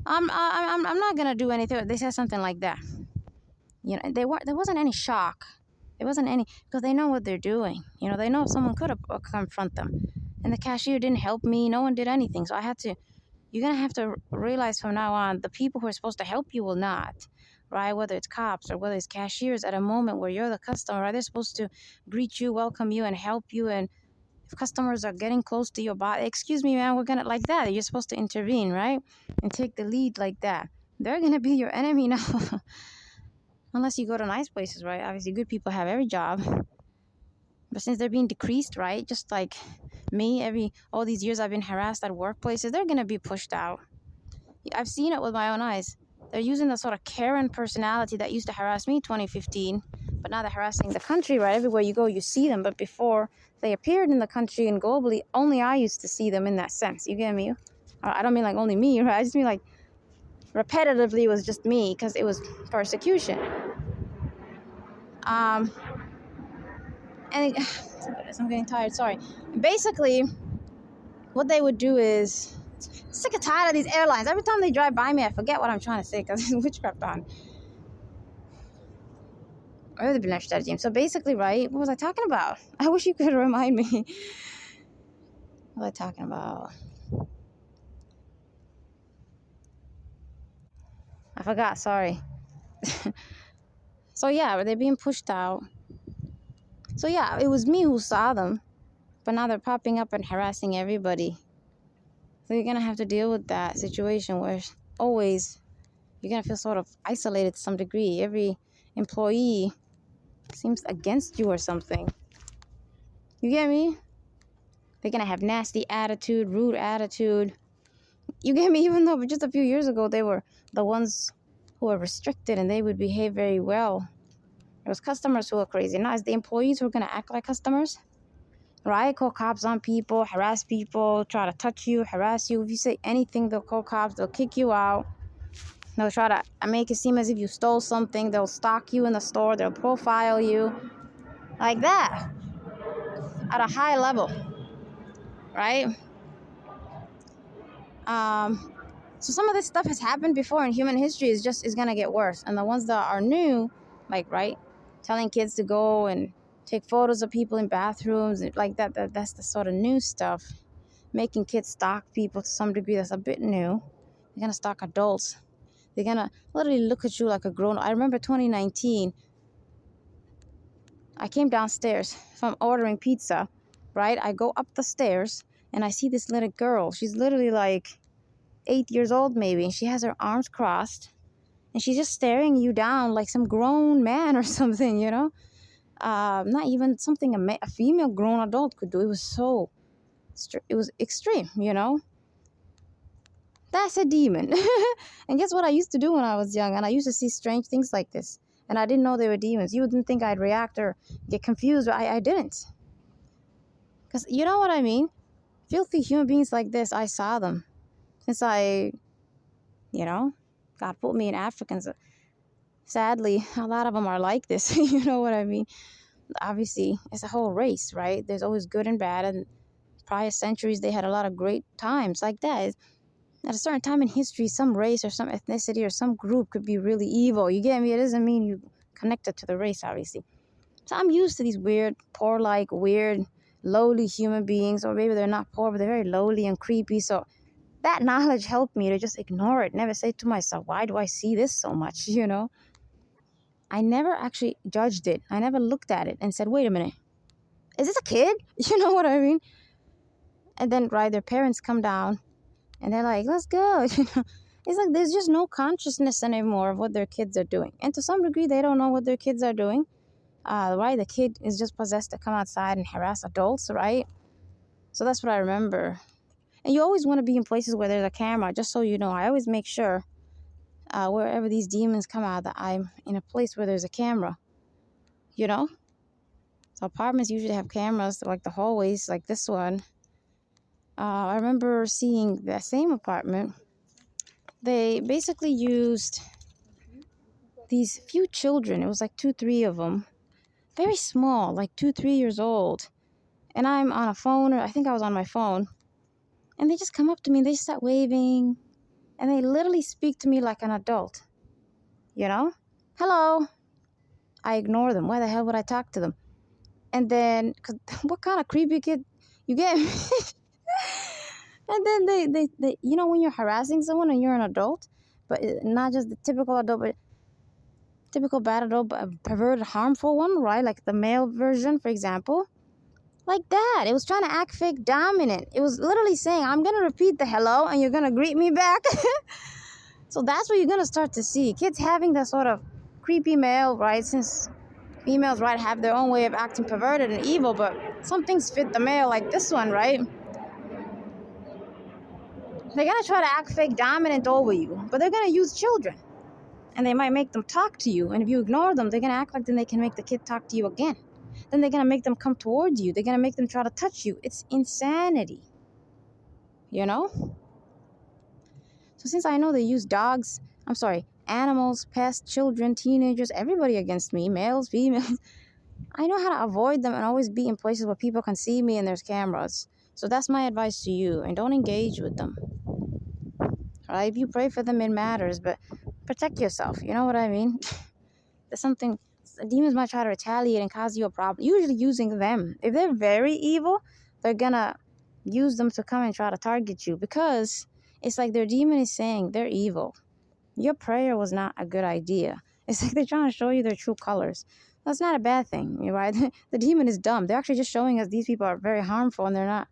I'm not gonna do anything. They said something like that. You know, there wasn't any shock. There wasn't any, because they know what they're doing. You know, they know someone could have confront them. And the cashier didn't help me. No one did anything. So I had to, you're going to have to realize from now on, the people who are supposed to help you will not, right? Whether it's cops or whether it's cashiers at a moment where you're the customer, right? They're supposed to greet you, welcome you, and help you. And if customers are getting close to your body, excuse me, man, we're going to, like that. You're supposed to intervene, right? And take the lead like that. They're going to be your enemy now. Unless you go to nice places, right? Obviously, good people have every job. But since they're being decreased, right? Just like me, all these years I've been harassed at workplaces, they're going to be pushed out. I've seen it with my own eyes. They're using the sort of Karen personality that used to harass me in 2015. But now they're harassing the country, right? Everywhere you go, you see them. But before they appeared in the country and globally, only I used to see them in that sense. You get me? I don't mean like only me, right? I just mean like repetitively it was just me because it was persecution. And I'm getting tired, sorry. Basically, what they would do is, sick and tired of these airlines. Every time they drive by me, I forget what I'm trying to say because there's witchcraft on. I really been strategy. So basically, right, what was I talking about? I wish you could remind me. What was I talking about? I forgot, sorry. So yeah, they're being pushed out. So yeah, it was me who saw them, but now they're popping up and harassing everybody. So you're gonna have to deal with that situation where always you're gonna feel sort of isolated to some degree. Every employee seems against you or something. You get me? They're gonna have nasty attitude, rude attitude. You get me? Even though just a few years ago they were the ones who were restricted and they would behave very well. It was customers who were crazy. Now it's the employees who are going to act like customers, right? Call cops on people, harass people, try to touch you, harass you. If you say anything, they'll call cops, they'll kick you out. They'll try to make it seem as if you stole something. They'll stalk you in the store. They'll profile you like that at a high level, right? So some of this stuff has happened before in human history. Is going to get worse. And the ones that are new, like, right, telling kids to go and take photos of people in bathrooms, like that's the sort of new stuff. Making kids stalk people to some degree, that's a bit new. They're going to stalk adults. They're going to literally look at you like a grown-up. I remember 2019, I came downstairs from ordering pizza, right? I go up the stairs, and I see this little girl. She's literally like 8 years old maybe. She has her arms crossed, and she's just staring you down like some grown man or something, you know? Not even something a female grown adult could do. It was extreme, you know? That's a demon. And guess what I used to do when I was young? And I used to see strange things like this. And I didn't know they were demons. You wouldn't think I'd react or get confused, but I didn't. Because you know what I mean? Filthy human beings like this, I saw them. Since God put me in Africans. Sadly, a lot of them are like this. You know what I mean? Obviously, it's a whole race, right? There's always good and bad. And prior centuries, they had a lot of great times like that. at a certain time in history, some race or some ethnicity or some group could be really evil. You get me? It doesn't mean you connected to the race, obviously. So I'm used to these weird, poor-like, weird, lowly human beings, or maybe they're not poor, but they're very lowly and creepy. So that knowledge helped me to just ignore it, never say to myself, why do I see this so much, you know? I never actually judged it. I never looked at it and said, wait a minute, is this a kid? You know what I mean? And then, right, their parents come down and they're like, let's go. You know, it's like there's just no consciousness anymore of what their kids are doing. And to some degree, they don't know what their kids are doing. Right? The kid is just possessed to come outside and harass adults, right? So that's what I remember. And you always want to be in places where there's a camera, just so you know. I always make sure wherever these demons come out that I'm in a place where there's a camera, you know? So apartments usually have cameras, like the hallways, like this one. I remember seeing the same apartment. They basically used these few children. It was like 2, 3 of them. Very small, like 2, 3 years old. And I'm on a phone, or I think I was on my phone. And they just come up to me and they start waving. And they literally speak to me like an adult. You know? Hello. I ignore them. Why the hell would I talk to them? And then, cause what kind of creepy kid you get? And then they, you know, when you're harassing someone and you're an adult, but not just the typical adult, but typical bad adult, but a perverted, harmful one, right? Like the male version, for example. Like that. It was trying to act fake dominant. It was literally saying, I'm going to repeat the hello and you're going to greet me back. So that's what you're going to start to see. Kids having that sort of creepy male, right? Since females, right, have their own way of acting perverted and evil, but some things fit the male, like this one, right? They're going to try to act fake dominant over you, but they're going to use children. And they might make them talk to you. And if you ignore them, they're going to act like then they can make the kid talk to you again. Then they're going to make them come towards you. They're going to make them try to touch you. It's insanity. You know? So since I know they use animals, pests, children, teenagers, everybody against me, males, females, I know how to avoid them and always be in places where people can see me and there's cameras. So that's my advice to you. And don't engage with them. Right? If you pray for them, it matters. But protect yourself. You know what I mean? There's something... Demons might try to retaliate and cause you a problem. Usually using them. If they're very evil, they're gonna use them to come and try to target you. Because it's like their demon is saying they're evil. Your prayer was not a good idea. It's like they're trying to show you their true colors. That's not a bad thing, right? The demon is dumb. They're actually just showing us these people are very harmful and they're not...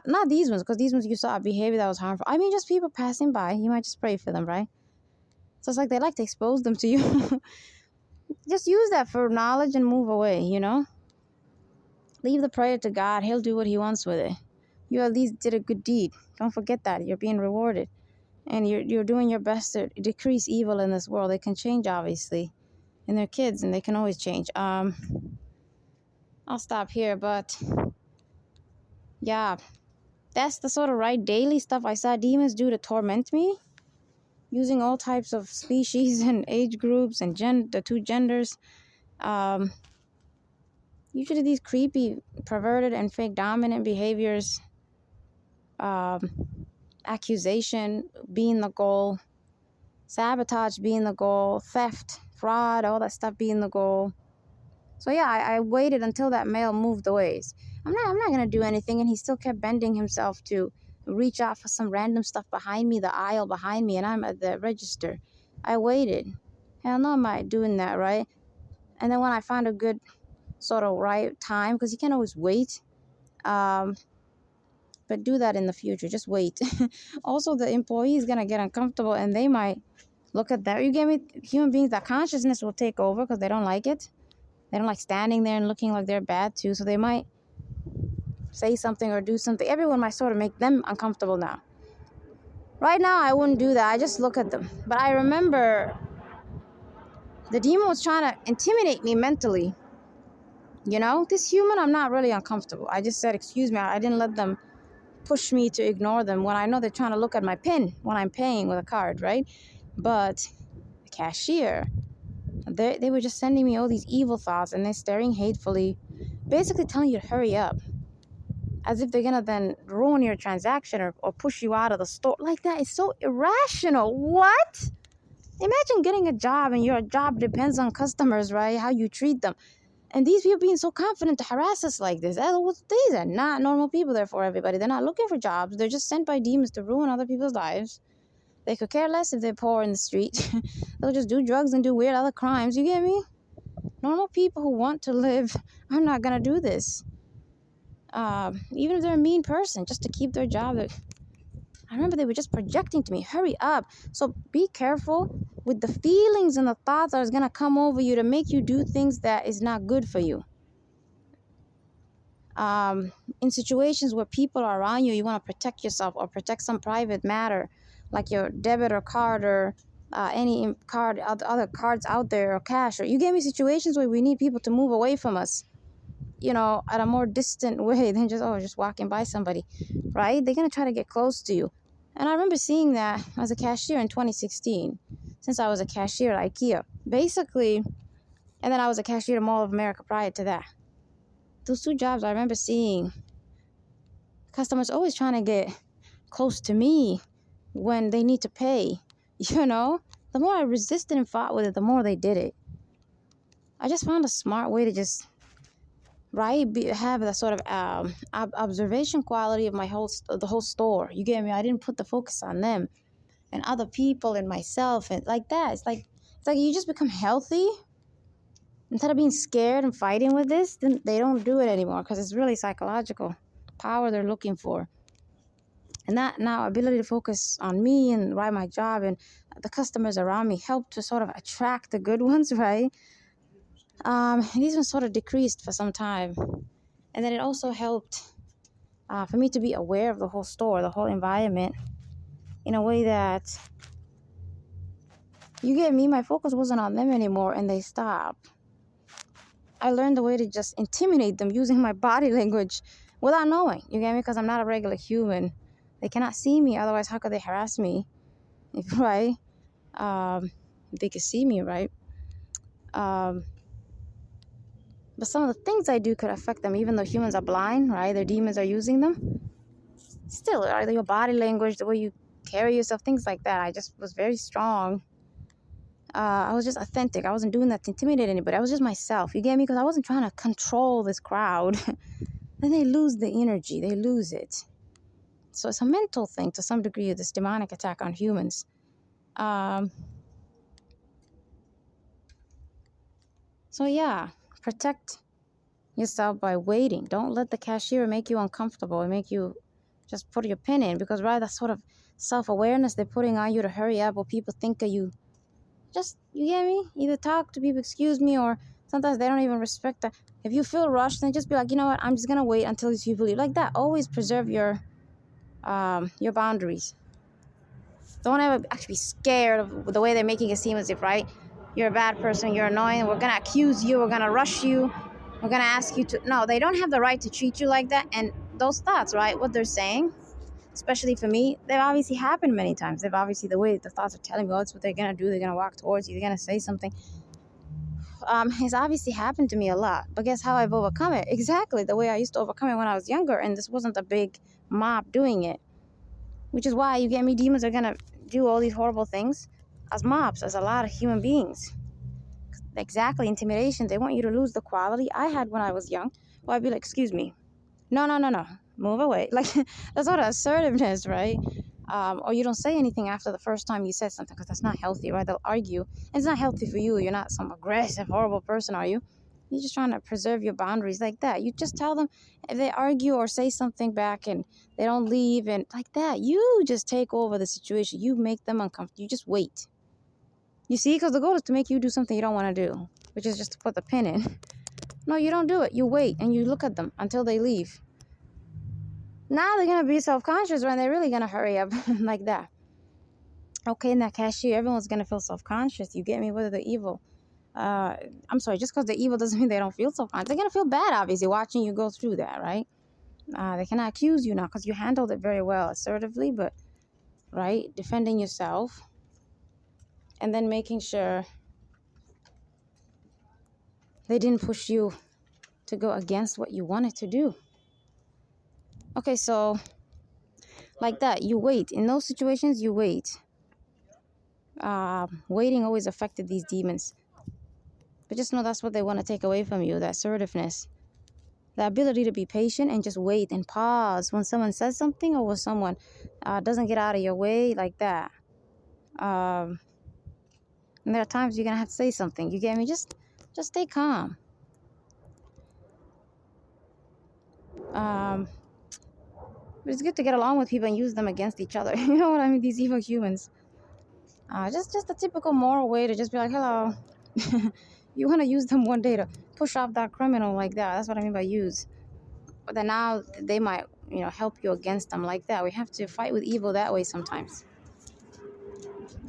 not these ones, because these ones you saw a behavior that was harmful. I mean, just people passing by. You might just pray for them, right? So it's like they like to expose them to you. Just use that for knowledge and move away, you know? Leave the prayer to God. He'll do what he wants with it. You at least did a good deed. Don't forget that. You're being rewarded. And you're doing your best to decrease evil in this world. They can change, obviously. And they're kids, and they can always change. I'll stop here, but... yeah. That's the sort of right daily stuff I saw demons do to torment me. Using all types of species and age groups and the 2 genders. Usually these creepy, perverted, and fake dominant behaviors, accusation being the goal, sabotage being the goal, theft, fraud, all that stuff being the goal. So yeah, I waited until that male moved away. I'm not gonna do anything, and he still kept bending himself to reach out for some random stuff behind me, the aisle behind me, and I'm at the register. I waited. Hell no, am I doing that, right? And then when I found a good sort of right time, because you can't always wait, but do that in the future. Just wait. Also, the employee is gonna get uncomfortable, and they might look at that. You get me? Human beings, that consciousness will take over because they don't like it. They don't like standing there and looking like they're bad too, so they might say something or do something. Everyone might sort of make them uncomfortable now. Right now, I wouldn't do that. I just look at them. But I remember the demon was trying to intimidate me mentally. You know, this human, I'm not really uncomfortable. I just said, excuse me. I didn't let them push me to ignore them when I know they're trying to look at my PIN when I'm paying with a card, right? But the cashier, they were just sending me all these evil thoughts, and they're staring hatefully, basically telling you to hurry up. as if they're gonna then ruin your transaction or push you out of the store. Like that is so irrational. What? Imagine getting a job and your job depends on customers, right? How you treat them. And these people being so confident to harass us like this. These are not normal people there for everybody. They're not looking for jobs. They're just sent by demons to ruin other people's lives. They could care less if they're poor in the street. They'll just do drugs and do weird other crimes. You get me? Normal people who want to live are not going to do this. Even if they're a mean person, just to keep their job. I remember they were just projecting to me, hurry up. So be careful with the feelings and the thoughts that is going to come over you to make you do things that is not good for you. In situations where people are around you, you want to protect yourself or protect some private matter, like your debit or card or any card, other cards out there or cash. Or you get me, situations where we need people to move away from us, you know, at a more distant way than just walking by somebody, right? They're going to try to get close to you. And I remember seeing that as a cashier in 2016, since I was a cashier at IKEA, basically, and then I was a cashier at Mall of America prior to that. Those two jobs, I remember seeing customers always trying to get close to me when they need to pay, you know? The more I resisted and fought with it, the more they did it. I just found a smart way to just, right, have that sort of observation quality of the whole store. You get me? I didn't put the focus on them and other people and myself and like that. It's like you just become healthy. Instead of being scared and fighting with this, then they don't do it anymore because it's really psychological power they're looking for. And that now ability to focus on me and write my job and the customers around me helped to sort of attract the good ones, right? These ones sort of decreased for some time. And then it also helped for me to be aware of the whole store, the whole environment, in a way that, you get me, my focus wasn't on them anymore and they stopped. I learned the way to just intimidate them using my body language without knowing, you get me? Because I'm not a regular human. They cannot see me, otherwise how could they harass me, right? They could see me, right? But some of the things I do could affect them, even though humans are blind, right? Their demons are using them. Still, either your body language, the way you carry yourself, things like that. I just was very strong. I was just authentic. I wasn't doing that to intimidate anybody. I was just myself. You get me? Because I wasn't trying to control this crowd. Then they lose the energy. They lose it. So it's a mental thing to some degree, this demonic attack on humans. So yeah, protect yourself by waiting. Don't let the cashier make you uncomfortable and make you just put your pin in. Because right, that sort of self-awareness they're putting on you to hurry up, or people think of you. Just, you get me? Either talk to people, excuse me, or sometimes they don't even respect that. If you feel rushed, then just be like, you know what? I'm just going to wait until these people leave. Like that. Always preserve your boundaries. Don't ever actually be scared of the way they're making it seem as if, right, you're a bad person, you're annoying, we're going to accuse you, we're going to rush you, we're going to ask you to... No, they don't have the right to treat you like that. And those thoughts, right, what they're saying, especially for me, they've obviously happened many times. They've obviously, the way the thoughts are telling me, oh, it's what they're going to do. They're going to walk towards you. They're going to say something. It's obviously happened to me a lot. But guess how I've overcome it? Exactly the way I used to overcome it when I was younger. And this wasn't a big mob doing it. Which is why, you get me, demons are going to do all these horrible things as mobs, as a lot of human beings. Exactly, intimidation. They want you to lose the quality I had when I was young. Well, I'd be like, excuse me. No. Move away. Like, that's sort of assertiveness, right? Or you don't say anything after the first time you said something, because that's not healthy, right? They'll argue. And it's not healthy for you. You're not some aggressive, horrible person, are you? You're just trying to preserve your boundaries like that. You just tell them if they argue or say something back and they don't leave and like that. You just take over the situation. You make them uncomfortable. You just wait. You see? Because the goal is to make you do something you don't want to do, which is just to put the pin in. No, you don't do it. You wait and you look at them until they leave. Now they're going to be self-conscious when they're really going to hurry up like that. Okay, in that cashier, everyone's going to feel self-conscious. You get me? Whether they're evil. I'm sorry, just because they're evil doesn't mean they don't feel self-conscious. They're going to feel bad, obviously, watching you go through that, right? They cannot accuse you now because you handled it very well, assertively, but, right, defending yourself. And then making sure they didn't push you to go against what you wanted to do. Okay, so like that, you wait. In those situations, you wait. Waiting always affected these demons. But just know that's what they want to take away from you, that assertiveness. The ability to be patient and just wait and pause when someone says something or when someone doesn't get out of your way like that. And there are times you're going to have to say something. You get me? Just stay calm. But it's good to get along with people and use them against each other. You know what I mean? These evil humans. Just a typical moral way to just be like, hello. You want to use them one day to push off that criminal like that. That's what I mean by use. But then now they might, help you against them like that. We have to fight with evil that way sometimes.